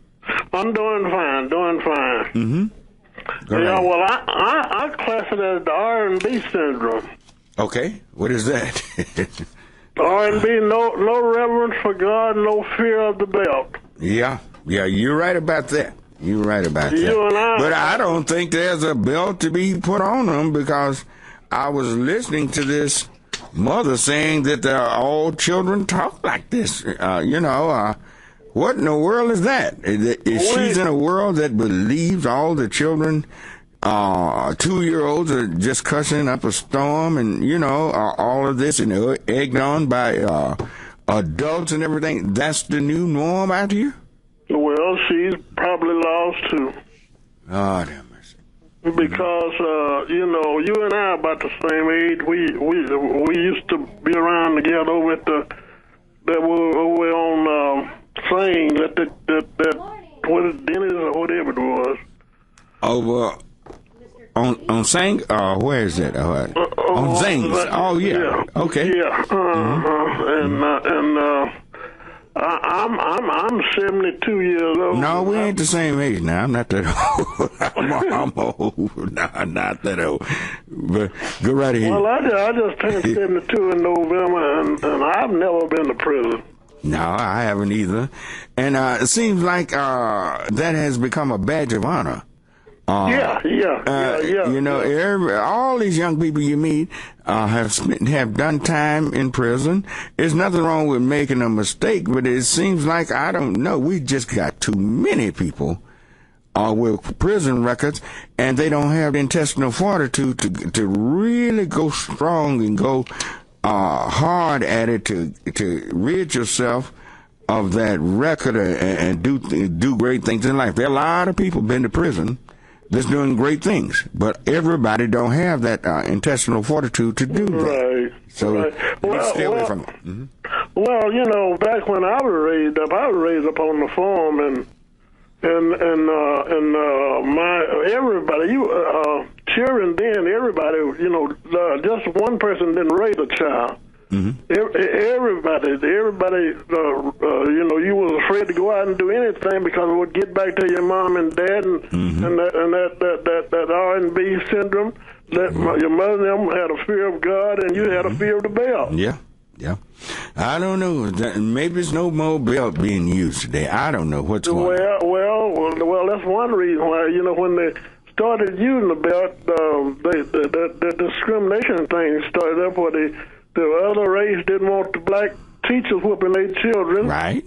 I'm doing fine. Well, I class it as the R&B syndrome. Okay, what is that? R&B, no reverence for God, no fear of the belt. Yeah, you're right about that. But I don't think there's a belt to be put on them because I was listening to this mother saying that all children talk like this. What in the world is that? She's in a world that believes all the children, 2-year-olds are just cussing up a storm and, all of this and egged on by adults and everything. That's the new norm out here? Well, she's probably lost too. Oh, damn mercy. Because, you and I are about the same age. We used to be around together with that were on... saying that what is Dennis or whatever it was. Oh, on Sang, where is it? On Zings. Oh yeah. Okay. Yeah. I'm 72 years old. No, we ain't the same age now. I'm not that old. I'm old. No, I'm not that old. But go right ahead. Well, I just turned 72 in November, and I've never been to prison. No, I haven't either. And it seems like that has become a badge of honor. Yeah. All these young people you meet have done time in prison. There's nothing wrong with making a mistake, but it seems like, I don't know, we just got too many people with prison records, and they don't have the intestinal fortitude to really go strong and go hard at it to rid yourself of that record and do great things in life. There are a lot of people been to prison that's doing great things, but everybody don't have that intestinal fortitude to do that. Right. So stay away from it. Well, back when I was raised up on the farm, and my everybody, children then, everybody, just one person didn't raise a child. Everybody, you was afraid to go out and do anything because it would get back to your mom and dad, and that R&B syndrome. That your mother and them had a fear of God, and you had a fear of the belt. Yeah. I don't know. Maybe there's no more belt being used today. I don't know what's going on. Well, that's one reason why. When they started using the belt, the discrimination thing started up where the other race didn't want the black teachers whooping their children. Right.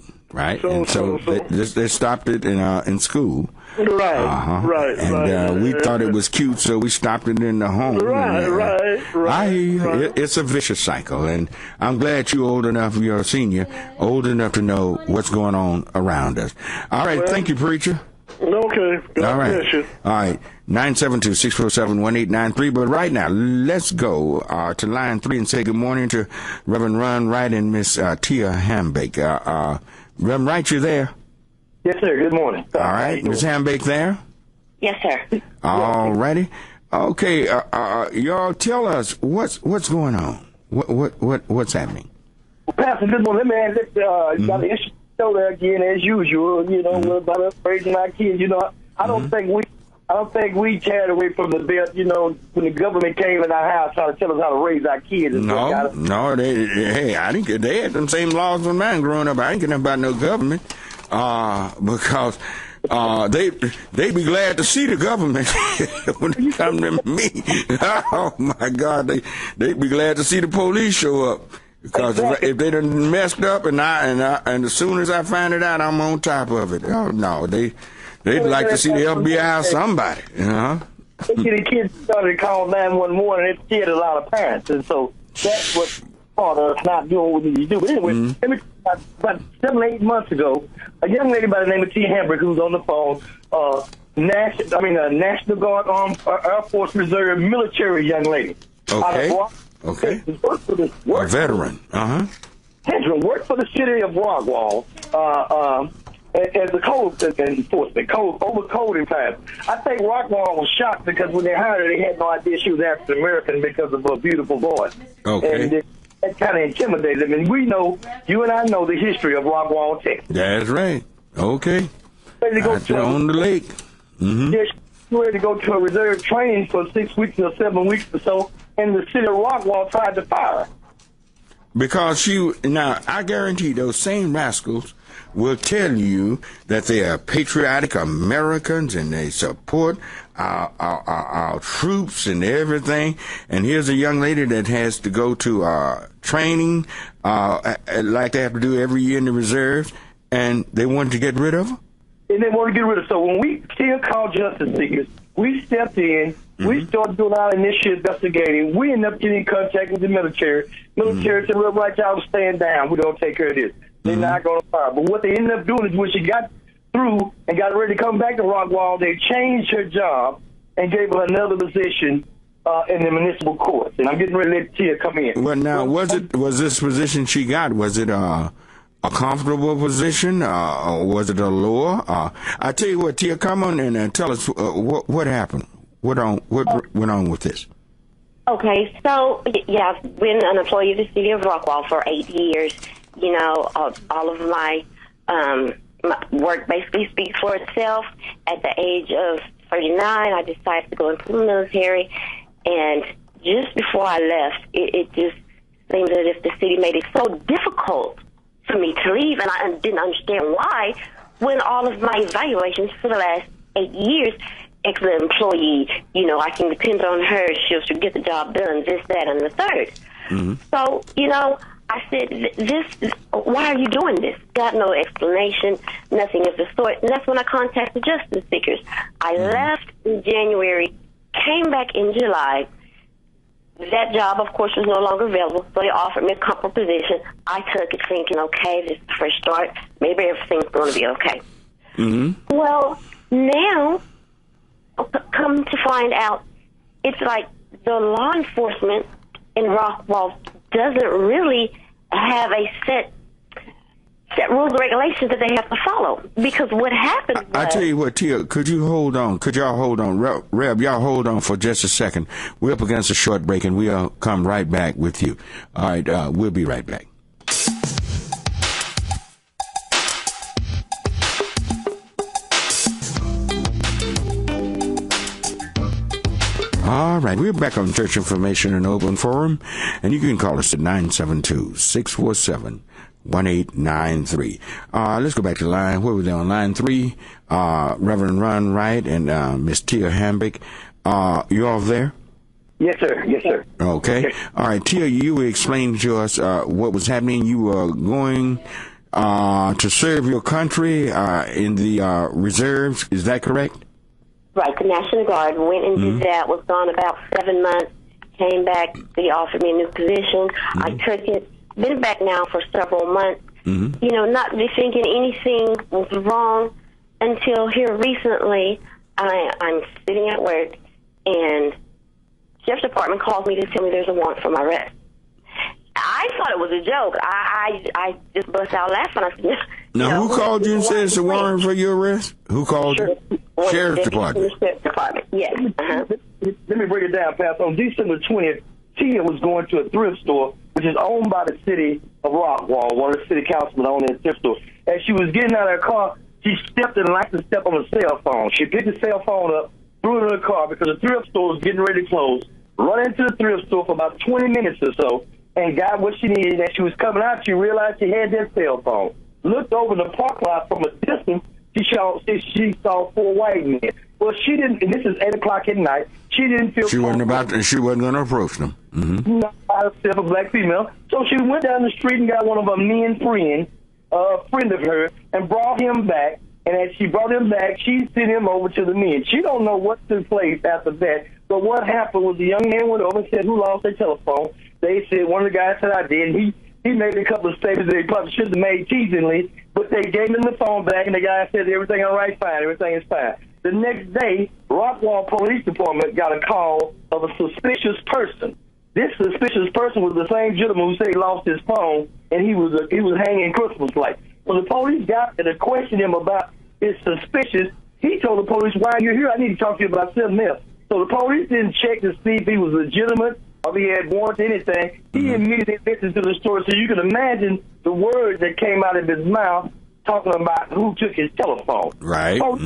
So they stopped it in school. Right. And we thought it was cute, so we stopped it in the home. Right. I hear you. It's a vicious cycle, and I'm glad you're a senior, old enough to know what's going on around us. All right, thank you, preacher. Okay. God bless you. All right. 972-647-1893. But right now, let's go to line 3 and say good morning to Reverend Ron Wright and Miss Tia Hambake. Reverend Wright, you there? Yes, sir. Good morning. All right. Miss Hambake there? Yes, sir. All righty. Okay. Y'all tell us what's going on. What's happening? Well, Pastor, good morning. Man, you got the issue there again as usual. About us raising our kids. I don't think we carried away from the belt. When the government came in our house trying to tell us how to raise our kids. No. I didn't get. They had them same laws when mine growing up. I ain't getting about no government. Because they be glad to see the government when it comes to me. Oh my God, they be glad to see the police show up. Because if they done messed up and as soon as I find it out, I'm on top of it. Oh no, they'd like to see the FBI or somebody. The kids started to call 911, and it scared a lot of parents, and so that's what part of us not doing what we need to do. But anyway, about 7 or 8 months ago, a young lady by the name of Tia Hambrick, who's on the phone, National Guard, Air Force Reserve military young lady. Okay. A veteran. Veteran worked for the city of Rockwall as a code enforcement, code enforcement. I think Rockwall was shocked because when they hired her, they had no idea she was African American because of her beautiful voice. Okay. And that kind of intimidated them. And we know, you and I know the history of Rockwall, Texas. That's right. Okay. On the lake. Yeah, she was ready to go to a reserve training for 6 weeks or 7 weeks or so, and the city of Rockwall tried to fire her. Because I guarantee those same rascals will tell you that they are patriotic Americans and they support our troops and everything. And here's a young lady that has to go to training like they have to do every year in the reserves, and they wanted to get rid of her? And they want to get rid of her. So when we still called justice seekers, we stepped in. We started doing our initial investigating. We ended up getting in contact with the military. Military said, "Well, right, y'all stand down. We're going to take care of this." They're not going to fire. But what they ended up doing is when she got through and got ready to come back to Rockwall, they changed her job and gave her another position in the municipal courts. And I'm getting ready to let Tia come in. Well, now, was this position she got, was it a comfortable position? Was it a lower? I tell you what, Tia, come on in and tell us what happened. What went on with this? Okay, so yeah, I've been an employee of the city of Rockwall for 8 years. All of my work basically speaks for itself. At the age of 39, I decided to go into the military, and just before I left, it just seemed as if the city made it so difficult for me to leave, and I didn't understand why, when all of my evaluations for the last 8 years, excellent employee, I can depend on her, she'll get the job done, this, that, and the third. So, I said, why are you doing this? Got no explanation, nothing of the sort. And that's when I contacted justice seekers. I left in January, came back in July. That job, of course, was no longer available, so they offered me a comfortable position. I took it thinking, okay, this is the fresh start. Maybe everything's going to be okay. Well, now, come to find out, it's like the law enforcement in Rockwall doesn't really have a set set rules and regulations that they have to follow. Because what happened I tell you what, Tia, could you hold on? Could y'all hold on? Rev, y'all hold on for just a second. We're up against a short break, and we'll come right back with you. All right, we'll be right back. All right, we're back on Church Information and Open Forum, and you can call us at 972-647-1893. Let's go back to the line. Where were they on line 3? Reverend Ron Wright and Miss Tia Hambick. You all there? Yes, sir. Yes, sir. Okay. All right, Tia, you were explaining to us what was happening. You were going to serve your country in the reserves. Is that correct? Right, the National Guard went and did that, was gone about 7 months, came back, they offered me a new position. I took it, been back now for several months, you know, not thinking anything was wrong until here recently, I'm sitting at work and Sheriff's Department calls me to tell me there's a warrant for my arrest. I thought it was a joke. I just bust out laughing. I said, now, who called you and said it's a warrant for your arrest? Who called you? Sheriff's Department. Sheriff's Department, yes. Let me break it down, Pastor. On December 20th, Tia was going to a thrift store, which is owned by the city of Rockwall. One of the city councilmen owned that thrift store. As she was getting out of her car, she stepped and liked to step on a cell phone. She picked the cell phone up, threw it in her car because the thrift store was getting ready to close, run into the thrift store for about 20 minutes or so, and got what she needed. As she was coming out, she realized she had that cell phone. Looked over the park lot from a distance, she saw 4 white men. Well, she didn't, and this is 8 o'clock at night, she didn't feel... She wasn't going to approach them. Not herself, a black female. So she went down the street and got one of her men friends, a friend of hers, and brought him back. And as she brought him back, she sent him over to the men. She don't know what took place after that. But what happened was the young man went over and said, who lost their telephone? They said, one of the guys said, I did. He made a couple of statements that he probably should have made teasingly, but they gave him the phone back, and the guy said, everything all right, fine, everything is fine. The next day, Rockwall Police Department got a call of a suspicious person. This suspicious person was the same gentleman who said he lost his phone, and he was hanging Christmas lights. When the police got there to question him about his suspicious, he told the police, while you're here, I need to talk to you about something else. So the police didn't check to see if he was legitimate or if he had warrants or anything. He immediately listened to the story. So you can imagine the words that came out of his mouth talking about who took his telephone. Right. Go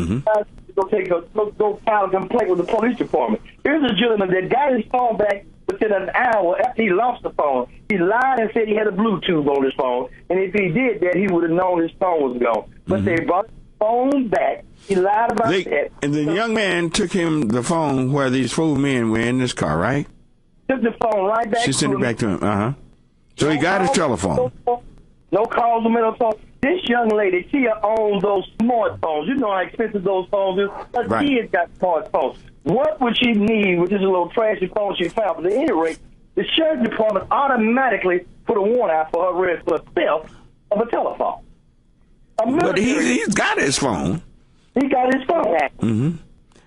file a complaint with the police department. Here's a gentleman that got his phone back within an hour after he lost the phone. He lied and said he had a Bluetooth on his phone, and if he did that, he would have known his phone was gone. But they brought his phone back. He lied about that. And the young man took him the phone where these 4 men were in this car, right? Took the phone right back. She sent it back to him. So he got his telephone. No calls, no phone. This young lady, Tia owns those smartphones. You know how expensive those phones is. Her kids got smartphones. What would she need with this little trashy phone she found? But at any rate, the sheriff's department automatically put a warrant out for her arrest for theft of a telephone. But he's got his phone. He got his phone. Mm-hmm.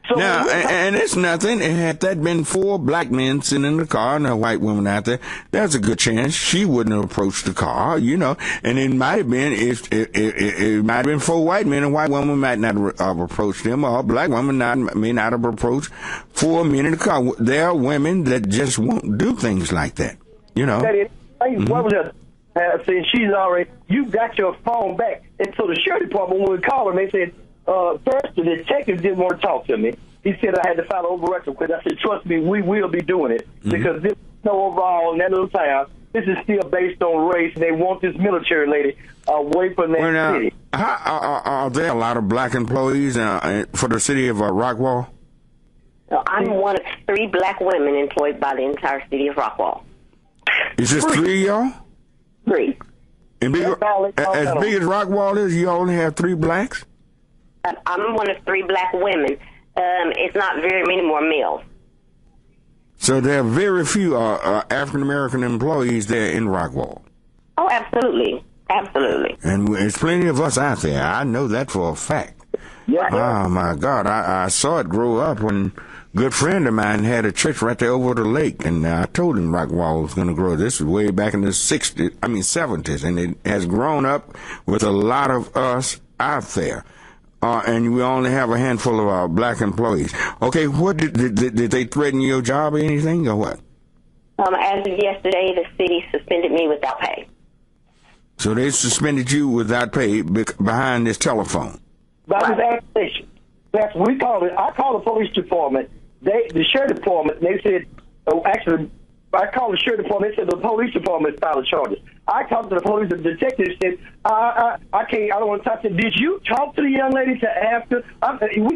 So now, and it's nothing. Had that been 4 black men sitting in the car and a white woman out there, there's a good chance she wouldn't have approached the car, you know. And it might have been it might have been 4 white men. A white woman might not have approached them, or a black woman may not have approached 4 men in the car. There are women that just won't do things like that, you know. What was that? Saying she's already, you got your phone back. And so the sheriff department, when we called them, they said, first, the detective didn't want to talk to me. He said I had to file an overrecord because I said, trust me, we will be doing it. Because this is no overall in that little town. This is still based on race, and they want this military lady away from that city. Are there a lot of black employees for the city of Rockwall? I'm one of 3 black women employed by the entire city of Rockwall. Is this 3 of y'all? 3. And as big as Rockwall is, you only have 3 blacks? I'm one of 3 black women. It's not very many more males. So there are very few African-American employees there in Rockwall. Oh, absolutely. Absolutely. And there's plenty of us out there. I know that for a fact. Yeah. Oh, my God. I saw it grow up when good friend of mine had a church right there over the lake, and I told him Rockwall was going to grow. This was way back in the 70s, and it has grown up with a lot of us out there. And we only have a handful of our black employees. Okay, what did they threaten your job or anything, or what? As of yesterday, the city suspended me without pay. So they suspended you without pay behind this telephone? By this accusation. That's what we call it. I called the police department. The sheriff department, they said, I called the sheriff department. They said the police department filed charges. I talked to the police, the detective said, I can't, I don't want to talk to you. Did you talk to the young lady to ask her?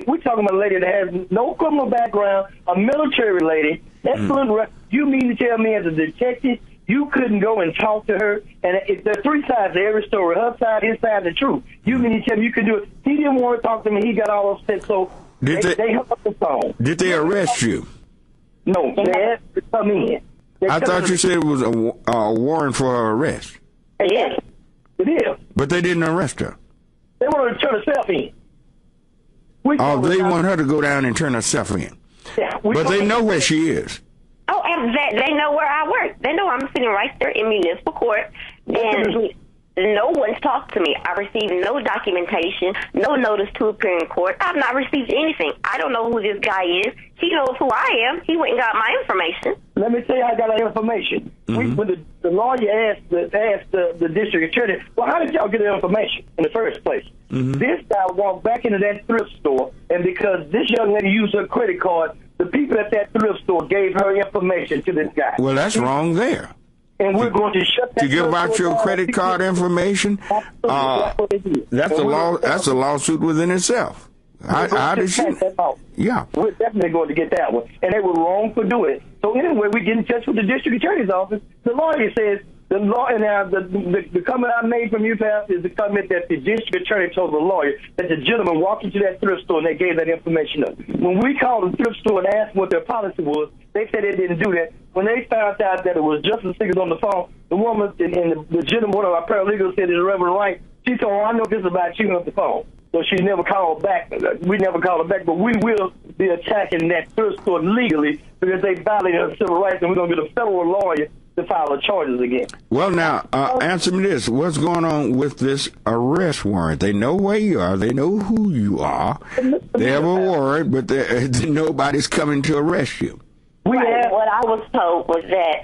We're talking about a lady that has no criminal background, a military lady. You mean to tell me as a detective, you couldn't go and talk to her? And there are three sides to every story. Her side, his side, the truth. You mean to tell me you could do it? He didn't want to talk to me. He got all upset. So they hung up the phone. Did they arrest you? No, they asked to come in. I thought you said it was a warrant for her arrest. Yes, it is. But they didn't arrest her. They wanted to turn herself in. They want her to go down and turn herself in. Yeah, but they know where she is. Oh, and they know where I work. They know I'm sitting right there in municipal court, and no one's talked to me. I received no documentation, no notice to appear in court. I've not received anything. I don't know who this guy is. He knows who I am. He went and got my information. Let me tell you how I got that information. When the lawyer asked the district attorney, well, how did y'all get the information in the first place? This guy walked back into that thrift store, and because this young lady used her credit card, the people at that thrift store gave her information to this guy. Well, that's wrong there. And we're going to shut that. To give out your credit card information, that's a lawsuit within itself. How did she? Yeah, we're definitely going to get that one, and they were wrong for doing it. So anyway, we get in touch with the district attorney's office. The lawyer says the law, and the comment I made from you, Pastor, is the comment that the district attorney told the lawyer that the gentleman walked into that thrift store and they gave that information up. When we called the thrift store and asked what their policy was, they said they didn't do that. When they found out that it was Justice Siggers on the phone, the woman and the gentleman, one of our paralegals, said, "Is Reverend Wright?" She told, "I know this is about you on the phone." So she never called back. We never called her back, but we will be attacking that thrift store legally because they violated her civil rights, and we're going to get a federal lawyer to file the charges again. Well, now, answer me this. What's going on with this arrest warrant? They know where you are. They know who you are. They have a warrant, but nobody's coming to arrest you. Right. What I was told was that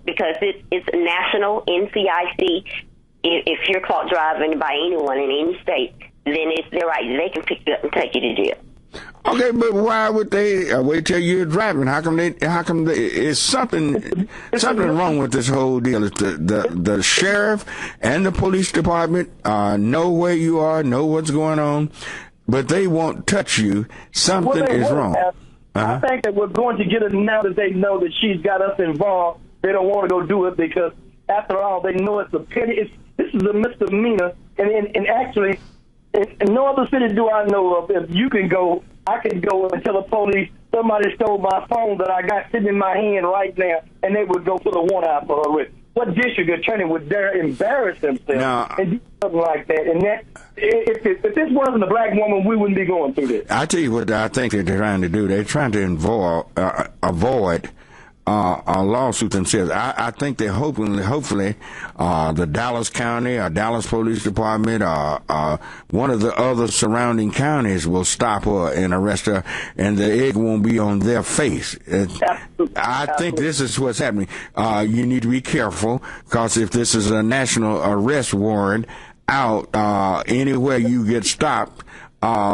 because it's national NCIC, if you're caught driving by anyone in any state, then it's their right. They can pick you up and take you to jail. Okay, but why would they wait till you're driving? How come it's something wrong with this whole deal? It's the sheriff and the police department know where you are, know what's going on, but they won't touch you. Something is wrong. I think that we're going to get it now that they know that she's got us involved. They don't want to go do it because, after all, they know it's a petty. This is a misdemeanor, and actually, in no other city do I know of. If you can go, I can go and tell the police somebody stole my phone that I got sitting in my hand right now, and they would go put a warrant out for her. What district attorney would dare embarrass themselves and do something like that? And that, if this wasn't a black woman, we wouldn't be going through this. I tell you what I think they're trying to do. They're trying to avoid a lawsuit themselves. I think they're hopefully, the Dallas County or Dallas Police Department or one of the other surrounding counties will stop her and arrest her, and the egg won't be on their face. I think this is what's happening. You need to be careful, because if this is a national arrest warrant out anywhere you get stopped,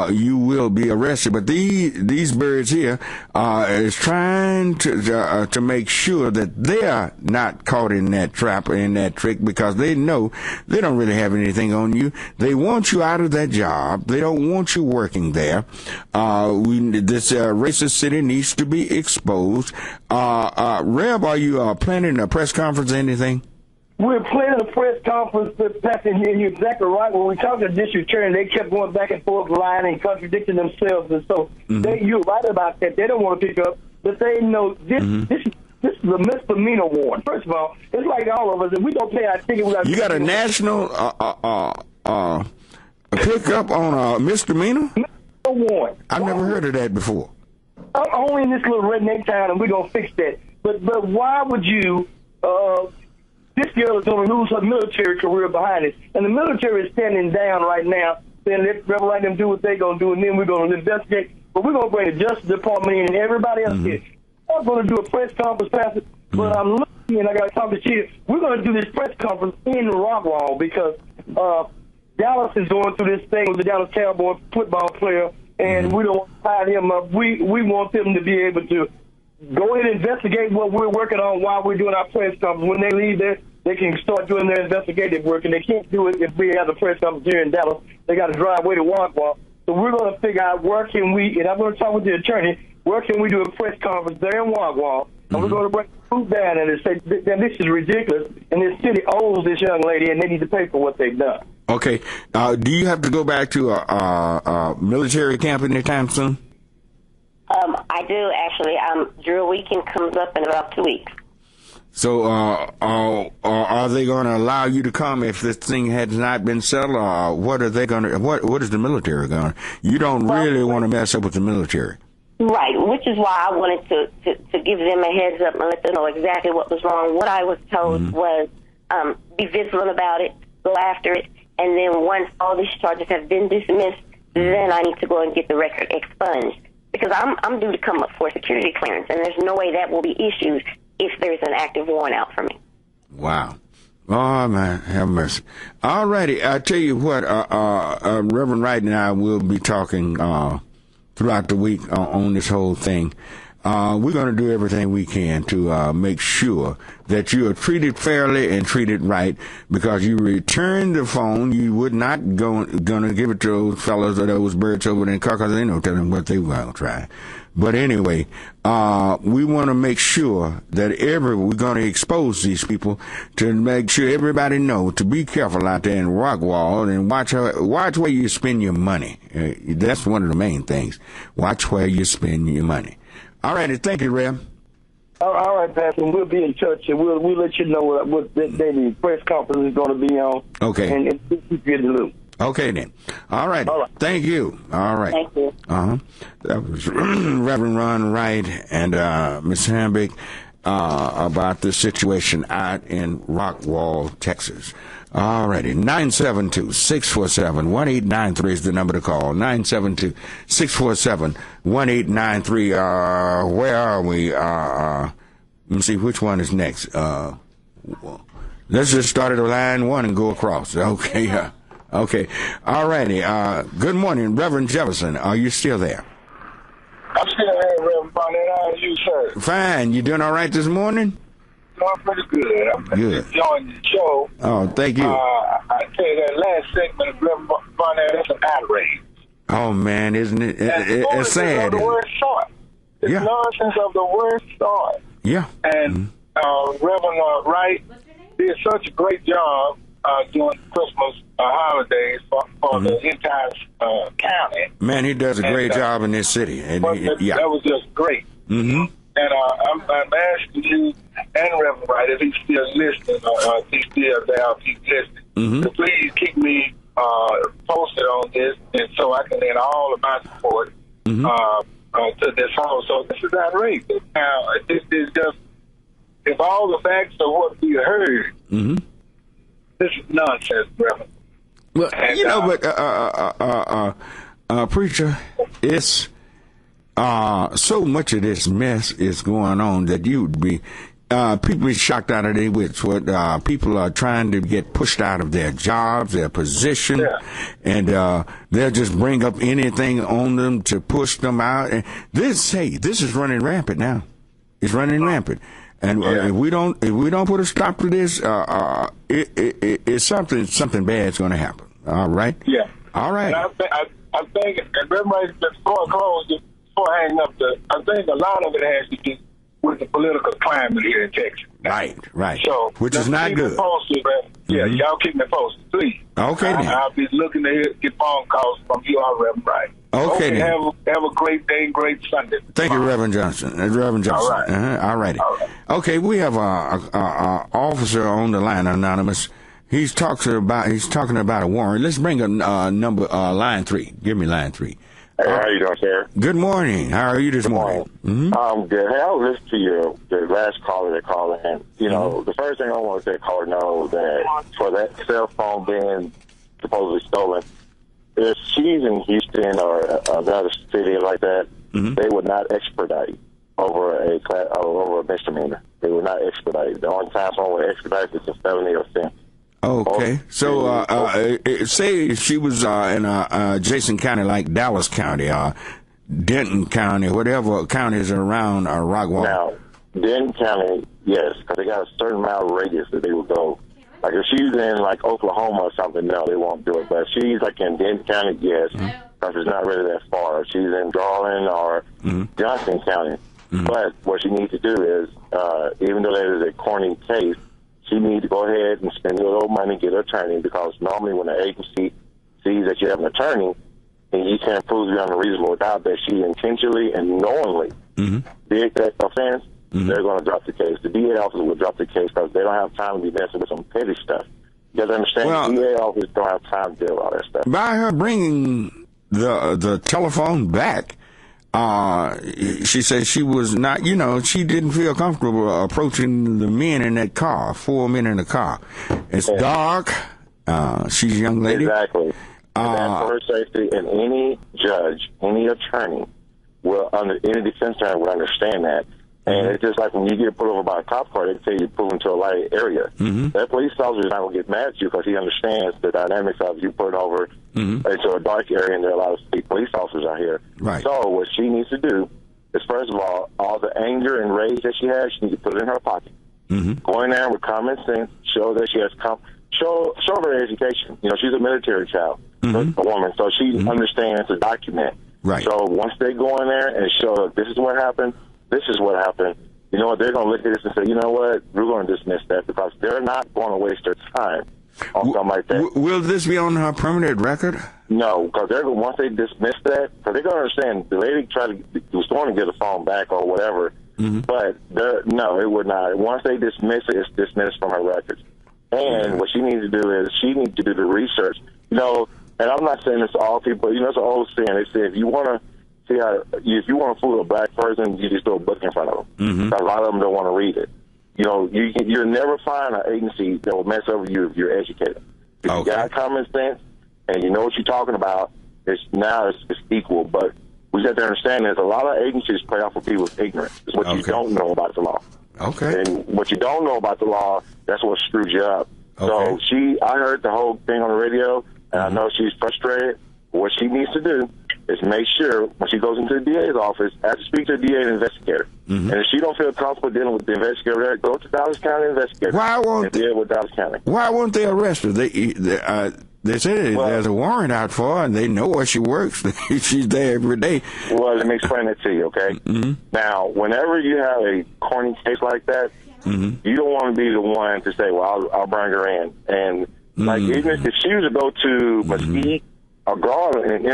you will be arrested. But these birds here is trying to make sure that they're not caught in that trap or in that trick, because they know they don't really have anything on you. They want you out of that job. They don't want you working there. This racist city needs to be exposed. Rev, are you planning a press conference or anything? We're planning a press conference, and you're exactly right. When we talked to the district attorney, they kept going back and forth, lying and contradicting themselves. And so you're right about that. They don't want to pick up, but they know this is a misdemeanor warrant. First of all, it's like all of us. If we don't pay our ticket, you got a national pickup on a misdemeanor warrant. I've never heard of that before. On only in this little redneck town, and we're gonna fix that. But why would you? This girl is gonna lose her military career behind it, and the military is standing down right now, saying let them do what they're gonna do, and then we're gonna investigate. But we're gonna bring the Justice Department in and everybody else here. I'm gonna do a press conference, Pastor, but I'm looking and I gotta talk to Chief. We're gonna do this press conference in Rockwall because Dallas is going through this thing with the Dallas Cowboy football player, and we don't want to tie him up. We want them to be able to go ahead and investigate what we're working on while we're doing our press conference. When they leave there, they can start doing their investigative work, and they can't do it if we have a press conference here in Dallas. They got to drive way to Rockwall. So we're going to figure out where can we, and I'm going to talk with the attorney, where can we do a press conference there in Rockwall, and we're going to bring the truth down and say, this is ridiculous, and this city owes this young lady, and they need to pay for what they've done. Okay. Do you have to go back to a military camp anytime soon? I do, actually. Drill weekend comes up in about 2 weeks. So are they going to allow you to come if this thing has not been settled? Or what are they going to? What is the military going to? You don't really want to mess up with the military. Right, which is why I wanted to give them a heads up and let them know exactly what was wrong. What I was told was be vigilant about it, go after it, and then once all these charges have been dismissed, then I need to go and get the record expunged. Because I'm due to come up for security clearance, and there's no way that will be issued if there's an active warrant out for me. Wow. Oh, man, have mercy. All righty. I tell you what, Reverend Wright and I will be talking throughout the week on this whole thing. We're going to do everything we can to make sure that you are treated fairly and treated right, because you returned the phone. You would not going to give it to those fellas or those birds over there in car, because they know telling what they will try. But anyway, we want to make sure that we're going to expose these people to make sure everybody know to be careful out there in Rockwall and watch where you spend your money. That's one of the main things. Watch where you spend your money. All righty, thank you, Rev. All right, Pastor. We'll be in touch, and we'll let you know what the press conference is going to be on. Okay. And keep you in the loop. Okay, then. All right. Thank you. All right. Thank you. That was Reverend Ron Wright and Miss Hambick about the situation out in Rockwall, Texas. All righty. 972-647-1893 is the number to call. 972-647-1893. Where are we? Let me see which one is next. Let's just start at line 1 and go across. Okay. Okay. All righty. Good morning, Reverend Jefferson. Are you still there? I'm still here, Rev Barnet. How are you, sir? Fine. You doing all right this morning? Doing pretty good. I'm enjoying the show. Oh, thank you. I tell you, that last segment of Rev Barnet, that's an outrage. Oh, man, isn't it? It's sad. Of the worst sort. It's nonsense of the worst sort. Yeah. And Reverend Wright did such a great job during Christmas holidays for the entire county. Man, he does a great job in this city. And that was just great. Mm-hmm. And I'm asking you and Reverend Wright, if he's still listening, or if he's still there, if he's listening, to please keep me posted on this, and so I can lend all of my support to this house. So this is outrageous. Now, this is just, if all the facts are what we heard, this is nonsense, Reverend. Well, and, but preacher, it's so much of this mess is going on that you would be people be shocked out of their wits. What people are trying to get pushed out of their jobs, their position, and they'll just bring up anything on them to push them out. And this is running rampant now. It's running rampant. And if we don't put a stop to this, it's something bad's going to happen. All right. Yeah. All right. And I think, and everybody's before hanging up, I think a lot of it has to do with the political climate here in Texas. Right. So, which is not good. Posted, y'all keep me posted, please. Okay. I'll be looking to get phone calls from you all, Reverend Wright. Okay. Then. Have a great day, great Sunday. Thank you, Reverend Johnson. Reverend Johnson. All right. All righty. Okay, we have a officer on the line, anonymous. He's talking about a warrant. Let's bring a number, line 3. Give me line 3. Hey, how you doing, sir? Good morning. How are you this morning? Mm-hmm. I'm good. Hey, I was listening to the last caller that called in. You know, the first thing I want to say, caller, know that for that cell phone being supposedly stolen, if she's in Houston or another city like that, they would not expedite over a misdemeanor. They would not expedite. The only time someone would expedite is a felony offense. Okay, so say she was in adjacent county like Dallas County, Denton County, whatever counties around Rockwall. Now, Denton County, yes, because they got a certain mile radius that they would go. Like if she's in like Oklahoma or something, no, they won't do it. But if she's like in Denton County, yes, because it's not really that far. If she's in Garland or Johnson County. But what she needs to do is, even though that is a corny case, she needs to go ahead and spend a little money, get an attorney, because normally when an agency sees that you have an attorney and you can't prove beyond a reasonable doubt that she intentionally and knowingly did that offense, they're going to drop the case. The DA officer will drop the case because they don't have time to be messing with some petty stuff. You guys understand? The DA office don't have time to deal with all that stuff. By her bringing the telephone back, she said she was not, she didn't feel comfortable approaching the men in that car, 4 men in the car. It's dark. She's a young lady. Exactly. And that's for her safety, and any judge, any attorney, any defense attorney will understand that. And it's just like when you get pulled over by a cop car, they tell you to pull into a light area. That police officer is not going to get mad at you because he understands the dynamics of you pulling over into a dark area, and there are a lot of state police officers out here. Right. So what she needs to do is, first of all the anger and rage that she has, she needs to put it in her pocket. Go in there with common sense, show that she has show her education. She's a military child, a woman, so she understands the document. Right. So once they go in there and show this is what happened, this is what happened, you know what, they're going to look at this and say, you know what, we're going to dismiss that because they're not going to waste their time on something like that. Will this be on her permanent record? No, because once they dismiss that, because they're going to understand the lady was going to get a phone back or whatever, but no, it would not. Once they dismiss it, it's dismissed from her records. And what she needs to do is she needs to do the research. And I'm not saying this to all people, it's an old saying. They say if you want to if you want to fool a black person, you just throw a book in front of them. Because a lot of them don't want to read it. You'll never find an agency that will mess over you if you're educated. If you got common sense and you know what you're talking about, it's equal. But we have to understand there's a lot of agencies play off of people's ignorance. It's what you don't know about the law. Okay. And what you don't know about the law, that's what screws you up. So I heard the whole thing on the radio, and I know she's frustrated. What she needs to do is make sure when she goes into the DA's office, have to speak to the DA and investigator. And if she don't feel comfortable dealing with the investigator there, go to Dallas County investigator. Why deal with Dallas County? Why won't they arrest her? They say there's a warrant out for her, and they know where she works. She's there every day. Well, let me explain it to you, okay? Now, whenever you have a corny case like that, you don't want to be the one to say, well, I'll bring her in. And, even if she was to go to Mesquite or Garland,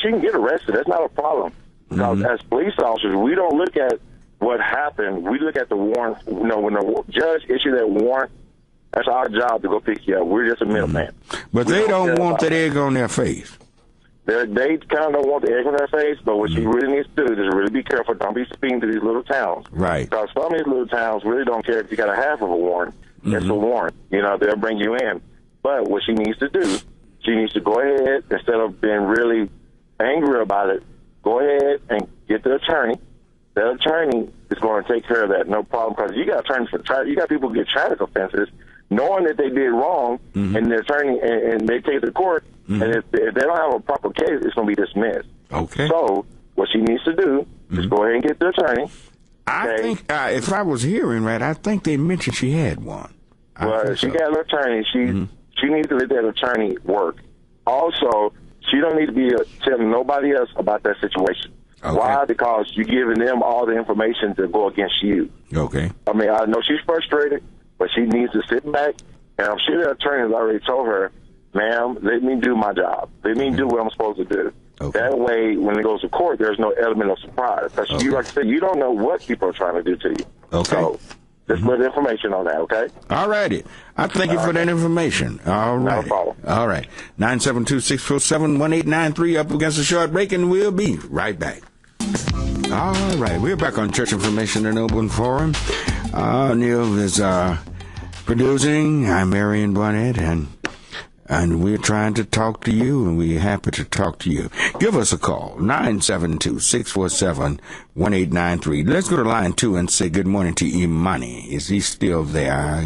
she can get arrested. That's not a problem. Because as police officers, we don't look at what happened. We look at the warrant. When the judge issued that warrant, that's our job to go pick you up. We're just a middleman. But they don't want that egg on their face. They kind of don't want the egg on their face, but what she really needs to do is really be careful. Don't be speaking to these little towns. Right. Because some of these little towns really don't care if you got a half of a warrant. It's a warrant. They'll bring you in. But what she needs to do, she needs to go ahead, instead of being really angry about it, go ahead and get the attorney. The attorney is going to take care of that, no problem. Because you got people who get traffic offenses, knowing that they did wrong, and the attorney and they take it to court, and if they don't have a proper case, it's going to be dismissed. Okay. So what she needs to do is go ahead and get the attorney. I think, if I was hearing right, I think they mentioned she had one. Well, she got an attorney. She needs to let that attorney work. Also, she don't need to be telling nobody else about that situation. Okay. Why? Because you're giving them all the information to go against you. Okay. I know she's frustrated, but she needs to sit back, and I'm sure the attorney has already told her, ma'am, let me do my job. Let me do what I'm supposed to do. Okay. That way, when it goes to court, there's no element of surprise. Because like I said, you don't know what people are trying to do to you. Okay. So Just put information on that, okay? All righty. I thank you for that information. All right. No problem. All right. 972-647-1893 up against a short break, and we'll be right back. All right. We're back on Church Information and Open Forum. Neil is producing. I'm Marion Barnett, and we're trying to talk to you, and we're happy to talk to you. Give us a call, 972-647-1893. Let's go to line 2 and say good morning to Imani. Is he still there?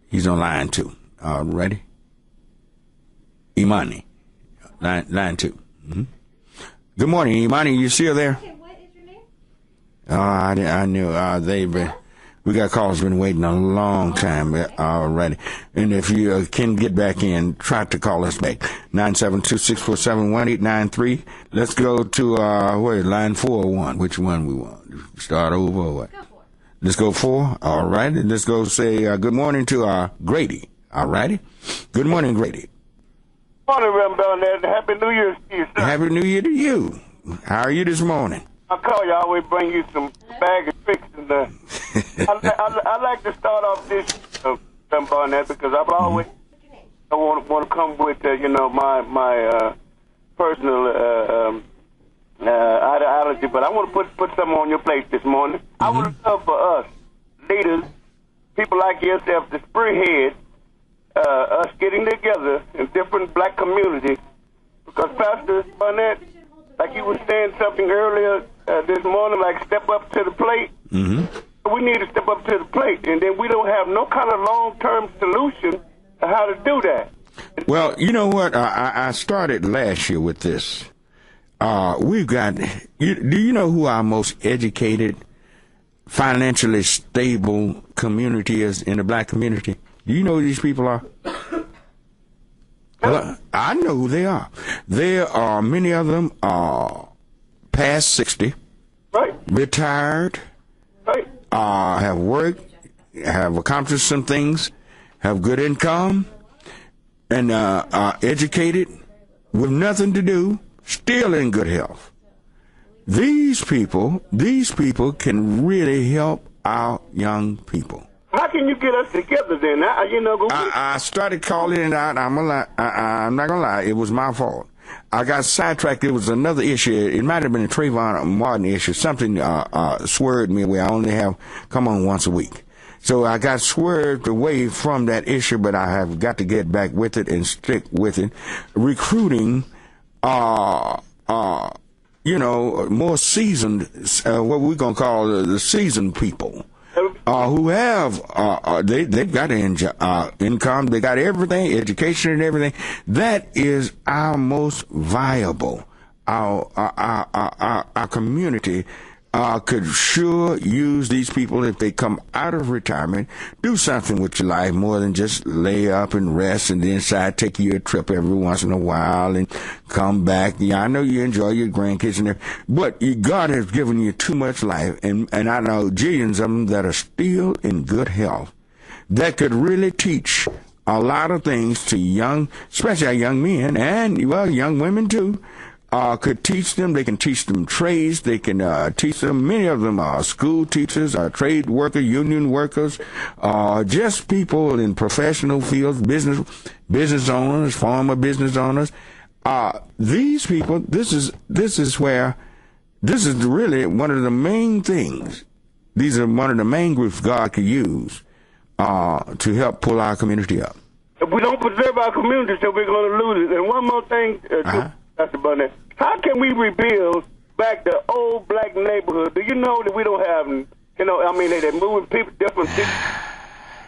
He's on line 2. Ready? Imani. Line 2. Mm-hmm. Good morning, Imani. You still there? Okay, what is your name? I knew. We got calls been waiting a long time already. And if you can get back in, try to call us back. 972-647-1893. Let's go to line 4 or 1. Which one we want? Start over or what? Let's go 4. All right. Let's go say good morning to Grady. All righty. Good morning, Grady. Morning, Rev Barnet. Happy New Year to you, sir. Happy New Year to you. How are you this morning? I call you, I always bring you some bag of tricks. And I like to start off this, Rev Barnet, because I've always want to come with, my personal ideology, but I want to put something on your plate this morning. Mm-hmm. I would love for us, leaders, people like yourself, to spearhead us getting together in different black communities, because Pastor Barnett, like you were saying something earlier this morning, like step up to the plate. Mm-hmm. We need to step up to the plate, and then we don't have no kind of long-term solution to how to do that. Well, you know what? I started last year with this. We've got, do you know who our most educated, financially stable community is in the black community? Do you know who these people are? Well, I know who they are. There are many of them past 60, right? Retired, right? Have worked, have accomplished some things, have good income, and are educated with nothing to do, still in good health. These people can really help our young people. How can you get us together then? I started calling it out. I'm not gonna lie. It was my fault. I got sidetracked. It was another issue. It might have been a Trayvon Martin issue. Something swerved me where I only come on once a week. So I got swerved away from that issue, but I have got to get back with it and stick with it. Recruiting, more seasoned, what we're gonna call the seasoned people. Who have they've got income, they got everything, education and everything. That is our most viable. Our community could sure use these people if they come out of retirement. Do something with your life more than just lay up and rest and then decide to take you a trip every once in a while and come back. Yeah, I know you enjoy your grandkids and everything, but God has given you too much life, and I know jillions of them that are still in good health that could really teach a lot of things to especially our young men and young women too. Could teach them. They can teach them trades. They can teach them. Many of them are school teachers, trade workers, union workers, just people in professional fields, business owners, former business owners. These people. This is really one of the main things. These are one of the main groups God could use to help pull our community up. If we don't preserve our community, so we're going to lose it. And one more thing. Dr. Barnett, how can we rebuild back the old black neighborhood? Do you know that we don't have, they're moving people, different people?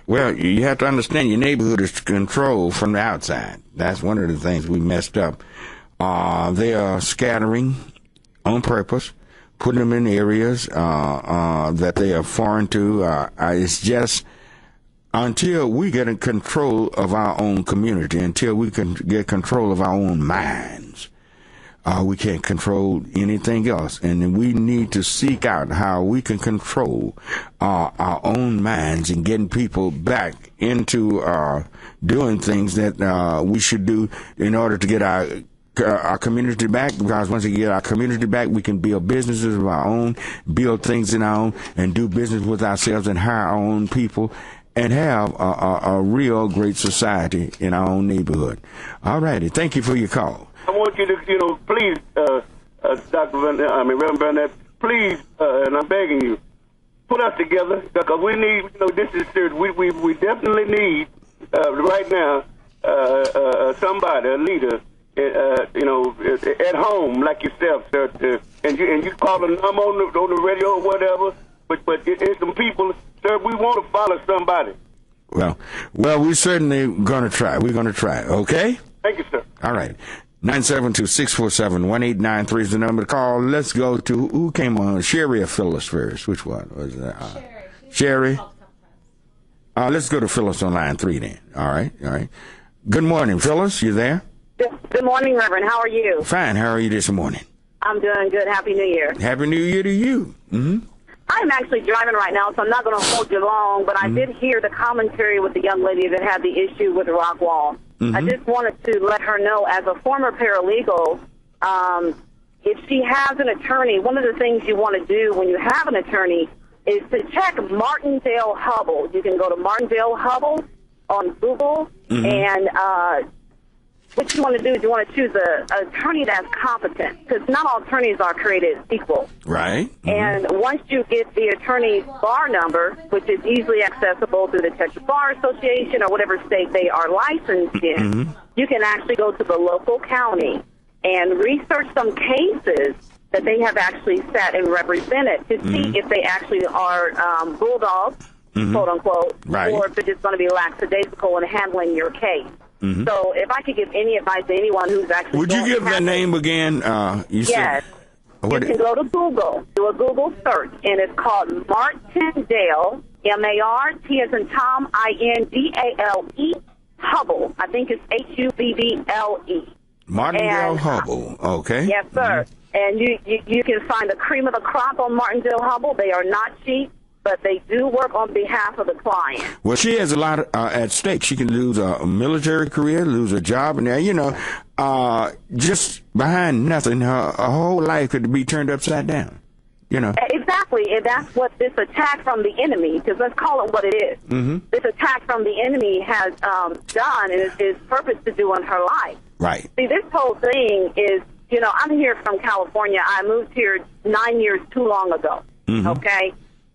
Well, you have to understand your neighborhood is controlled from the outside. That's one of the things we messed up. They are scattering on purpose, putting them in areas that they are foreign to. It's just until we get in control of our own community, until we can get control of our own minds, we can't control anything else. And we need to seek out how we can control our own minds and getting people back into doing things that we should do in order to get our our community back, because once we get our community back, we can build businesses of our own, build things in our own, and do business with ourselves and hire our own people and have a real great society in our own neighborhood. All righty. Thank you for your call. I want you to, please, Rev Barnett, please, and I'm begging you, put us together, because we need, this is serious. We definitely need, right now, somebody, a leader, at home like yourself, sir, and you call a number on the radio or whatever, but it's some people, sir, we want to follow somebody. Well, we certainly going to try. We're going to try, okay? Thank you, sir. All right. 972-647-1893 is the number to call. Let's go to, who came on? Sherry or Phyllis first? Which one was that? Sherry. Let's go to Phyllis on line 3 then. All right. Good morning, Phyllis. You there? Good morning, Reverend. How are you? Fine. How are you this morning? I'm doing good. Happy New Year. Happy New Year to you. Mm-hmm. I'm actually driving right now, so I'm not going to hold you long, but I did hear the commentary with the young lady that had the issue with the rock wall. Mm-hmm. I just wanted to let her know, as a former paralegal, if she has an attorney, one of the things you want to do when you have an attorney is to check Martindale Hubble. You can go to Martindale Hubble on Google, and what you want to do is you want to choose an attorney that's competent, because not all attorneys are created equal. Right. Mm-hmm. And once you get the attorney's bar number, which is easily accessible through the Texas Bar Association or whatever state they are licensed in, you can actually go to the local county and research some cases that they have actually sat and represented to see if they actually are bulldogs, quote unquote, or if they're just going to be lackadaisical in handling your case. So if I could give any advice to anyone who's actually... Would you give that name again? Yes. You can go to Google, do a Google search, and it's called Martindale, M-A-R-T as in Tom, I-N-D-A-L-E, Hubble. I think it's H-U-B-B-L-E. Martindale Hubble, okay. Yes, sir. And you can find the cream of the crop on Martindale Hubble. They are not cheap, but they do work on behalf of the client. Well, she has a lot at stake. She can lose a military career, lose a job, and just behind nothing, her whole life could be turned upside down. Exactly, and that's what this attack from the enemy, because let's call it what it is. This attack from the enemy has done, and is purpose to do in her life. Right. See, this whole thing is, I'm here from California. I moved here 9 years too long ago, okay?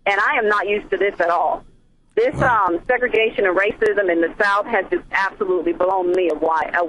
And I am not used to this at all. This segregation and racism in the South has just absolutely blown me away. I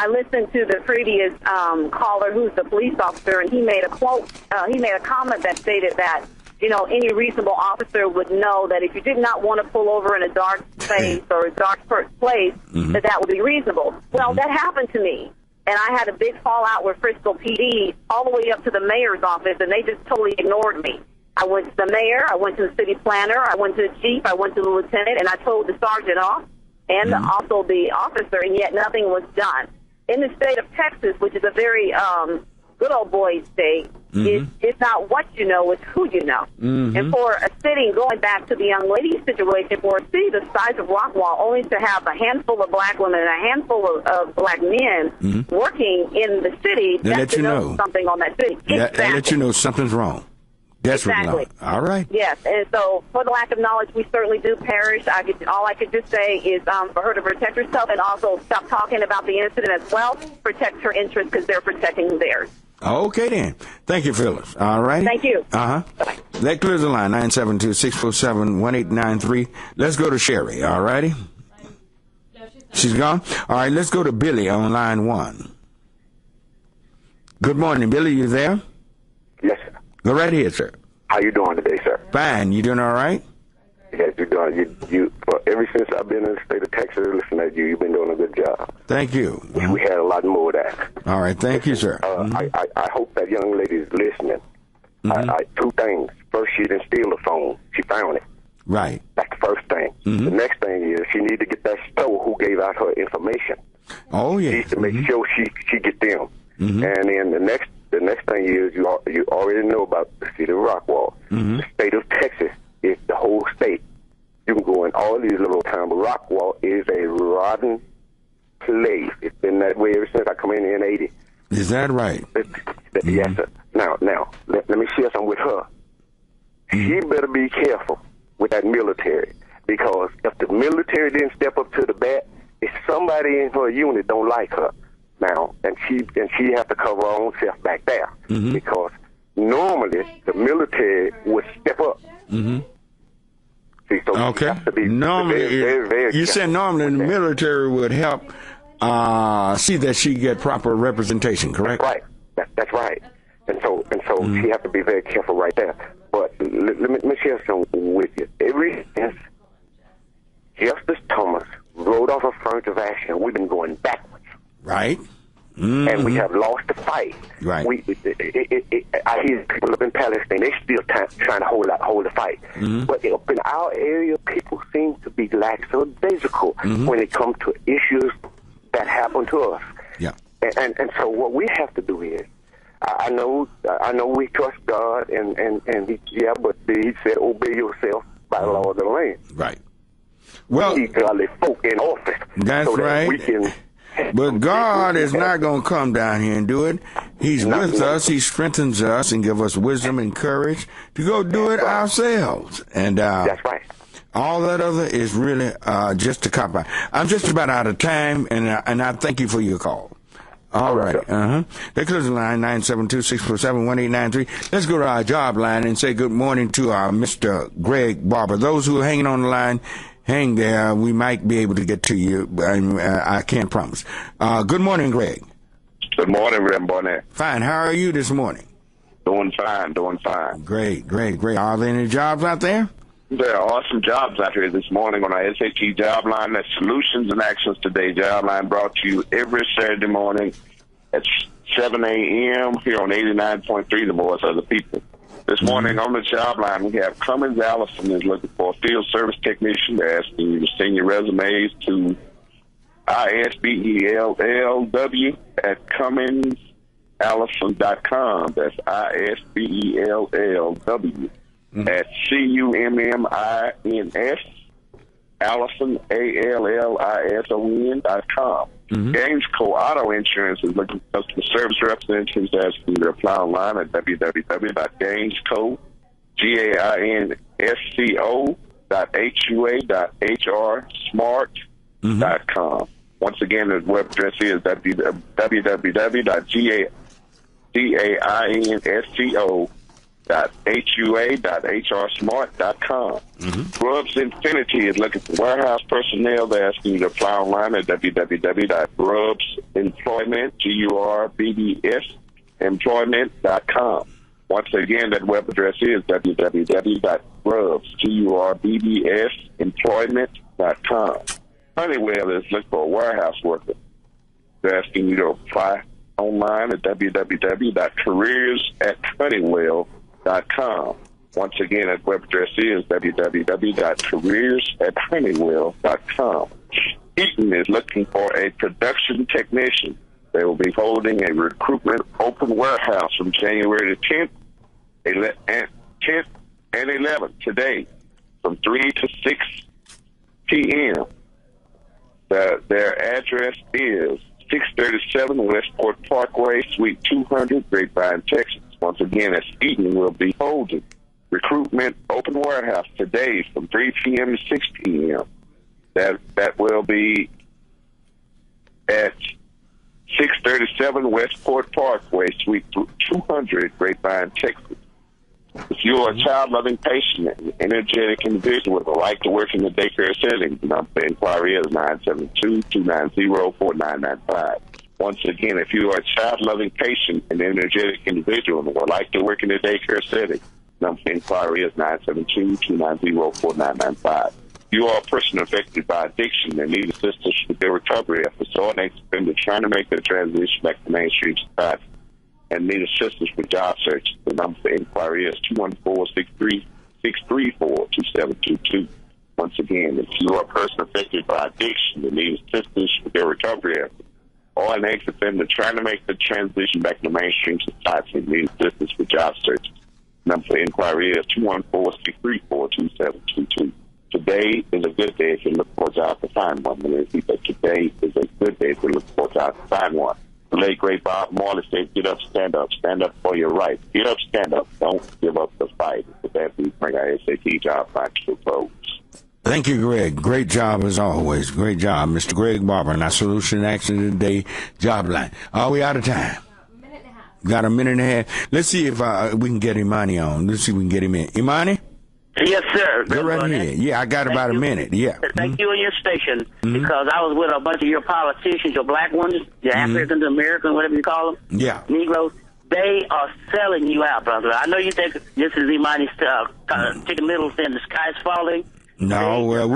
listened to the previous caller, who's the police officer, and he made a quote. He made a comment that stated that, any reasonable officer would know that if you did not want to pull over in a dark space or a dark place, that would be reasonable. Well, that happened to me. And I had a big fallout with Frisco PD all the way up to the mayor's office, and they just totally ignored me. I went to the mayor, I went to the city planner, I went to the chief, I went to the lieutenant, and I told the sergeant off and also the officer, and yet nothing was done. In the state of Texas, which is a very good old boy state, it's not what you know, it's who you know. And for a city, going back to the young lady situation, for a city the size of Rockwall, only to have a handful of black women and a handful of black men working in the city, that denotes something on that city. That let you know something's wrong. Exactly. All right. Yes, and so for the lack of knowledge, we certainly do perish. All I could just say is for her to protect herself and also stop talking about the incident as well, protect her interests because they're protecting theirs. Okay, then. Thank you, Phyllis. All right. Thank you. Bye. That clears the line, 972-647-1893. Let's go to Sherry, all righty? She's gone? All right, let's go to Billy on line 1. Good morning, Billy. You there? Yes, sir. Go right here, sir. How you doing today, sir? Fine. You doing all right? Yes, you're doing. Ever since I've been in the state of Texas, listening to you've been doing a good job. Thank you. We had a lot more of that. All right. Thank you, sir. I hope that young lady is listening. Two things. First, she didn't steal the phone. She found it. Right. That's the first thing. The next thing is she need to get that store who gave out her information. Oh, yeah. She needs to make sure she get them. And then the next thing is you already know about the city of Rockwall. The state of Texas is the whole state. You can go in all these little towns, but Rockwall is a rotten slave. It's been that way ever since I come in here in 80. Is that right? Yes, sir. Now, let me share something with her. She better be careful with that military, because if the military didn't step up to the bat, if somebody in her unit don't like her now, and she have to cover her own self back there, because normally the military would step up. See, so okay. have to be normally, very you said normally the military would help see that she get proper representation, correct? Right. That's right. And so she have to be very careful right there. But let me share something with you. Ever since Justice Thomas wrote off affirmative action, we've been going backwards. Right. And we have lost the fight. Right. I hear people up in Palestine, they still trying to hold the fight. But up in our area, people seem to be lackadaisical when it comes to issues that happen to us. Yeah. And so what we have to do is, I know we trust God, and but he said, obey yourself by the law of the land. Right. Well, we need godly folk in office. That's so that right. We can. But God is not going to come down here and do it. He's with us. He strengthens us and give us wisdom and courage to go do it ourselves. And that's right. All that other is really just a cop out. I'm just about out of time, and I thank you for your call. All right. That closes the line, 972-647-1893. Let's go to our job line and say good morning to Mr. Greg Barber. Those who are hanging on the line, hang there. We might be able to get to you, but I can't promise. Good morning, Greg. Good morning, Rev Barnet. Fine. How are you this morning? Doing fine. Great. Are there any jobs out there? There are awesome jobs out here this morning on our SAT job line. That's Solutions and Actions Today job line, brought to you every Saturday morning at 7 a.m. here on 89.3, the voice of the people. This morning on the job line, we have Cummins Allison is looking for a field service technician. They're asking you to send your resumes to ISBELLW at CumminsAllison.com. That's ISBELLW at CUMMINS Allison ALLISON.com. Gamesco Auto Insurance is looking for customer service representatives asking you to apply online at www.gamesco.HUA.HRSmart.com. Once again, the web address is www.GAINSCO.HUA.HRSmart.com. Grubbs Infinity is looking for warehouse personnel. They're asking you to apply online at www.grubbsemployment.com. Once again, that web address is www.grubbsemployment.com. Honeywell is looking for a warehouse worker. They're asking you to apply online at www.careers@honeywell.com. Once again, that web address is www.careers@honeywell.com. Eaton is looking for a production technician. They will be holding a recruitment open warehouse from January the 10th and 11th today from 3 to 6 p.m. Their address is 637 Westport Parkway, Suite 200, Grapevine, Texas. Once again, as Eaton will be holding recruitment open warehouse today from 3 p.m. to 6 p.m. That will be at 637 Westport Parkway, Suite 200, Grapevine, Texas. If you are a child-loving, patient, and energetic individual with a right to work in the daycare setting, the number for inquiry is 972-290-4995. Once again, if you are a child-loving, patient, and energetic individual and would like to work in the daycare setting, the number for inquiry is 972-290-4995. You are a person affected by addiction and need assistance with their recovery efforts, or an ex-offender trying to make their transition back to mainstream society and need assistance with job search. The number for inquiry is 214-634-2722. Once again, if you are a person affected by addiction and need assistance with their recovery efforts, or an ex-offender trying to make the transition back to mainstream society and need assistance with job search, the number for inquiry is 214-634-2722. Today is a good day if you look for a job to find one. Today is a good day if you look for a job to find one. The late great Bob Marley said, "Get up, stand for your rights. Get up, stand up. Don't give up the fight." With that, we bring our SAT job back to close. Thank you, Greg. Great job as always. Great job, Mr. Greg Barber. And our solution action of the day job line. Are we out of time? Got a minute and a half. Let's see if we can get Imani on. Let's see if we can get him in. Imani? Yes, sir. Go right ahead. Yeah, I got about a minute. Yeah. Thank you and your station, because I was with a bunch of your politicians, your black ones, your Africans, Americans, whatever you call them. Yeah. Negroes. They are selling you out, brother. I know you think this is Imani's chicken little saying the sky's falling. No, well,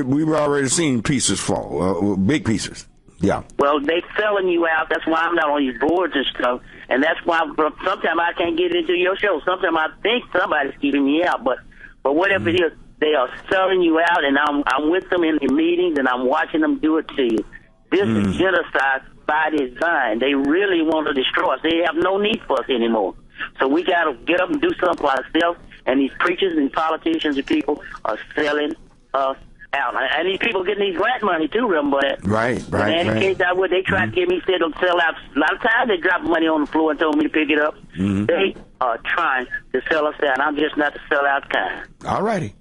we've already seen pieces fall, big pieces. Yeah. Well, they selling you out. That's why I'm not on these boards and stuff. And that's why sometimes I can't get into your show. Sometimes I think somebody's keeping me out, but whatever it is, they are selling you out, and I'm with them in the meetings, and I'm watching them do it to you. This is genocide by design. They really want to destroy us. They have no need for us anymore. So we got to get up and do something for ourselves, and these preachers and politicians and people are selling us out. And these people getting these grant money, too, Rev Barnet. Right. In any case I would, they tried to get me, said they'll sell out. A lot of times they drop money on the floor and told me to pick it up. They are trying to sell us out. I'm just not the sellout kind. All righty.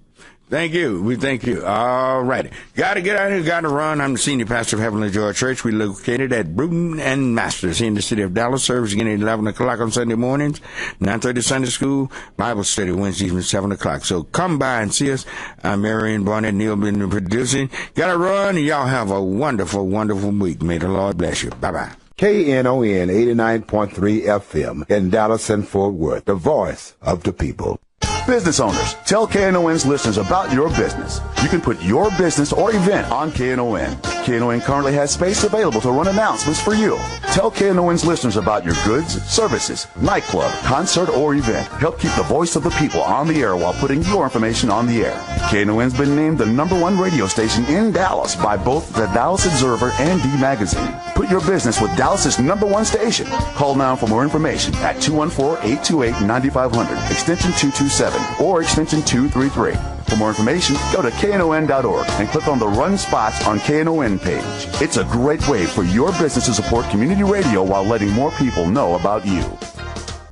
Thank you. We thank you. All righty. Got to get out of here. Got to run. I'm the senior pastor of Heavenly Joy Church. We're located at Bruton and Masters here in the city of Dallas. Service again at 11 o'clock on Sunday mornings, 9:30 Sunday school, Bible study Wednesdays at 7 o'clock. So come by and see us. I'm Marion Barnett, Neil been producing. Got to run. And y'all have a wonderful, wonderful week. May the Lord bless you. Bye-bye. KNON 89.3 FM in Dallas and Fort Worth, the voice of the people. Business owners, tell KNON's listeners about your business. You can put your business or event on KNON. KNON currently has space available to run announcements for you. Tell KNON's listeners about your goods, services, nightclub, concert, or event. Help keep the voice of the people on the air while putting your information on the air. KNON's been named the #1 radio station in Dallas by both the Dallas Observer and D Magazine. Put your business with Dallas's #1 station. Call now for more information at 214-828-9500, extension 227, or extension 233. For more information, go to KNON.org and click on the Run Spots on KNON page. It's a great way for your business to support community radio while letting more people know about you.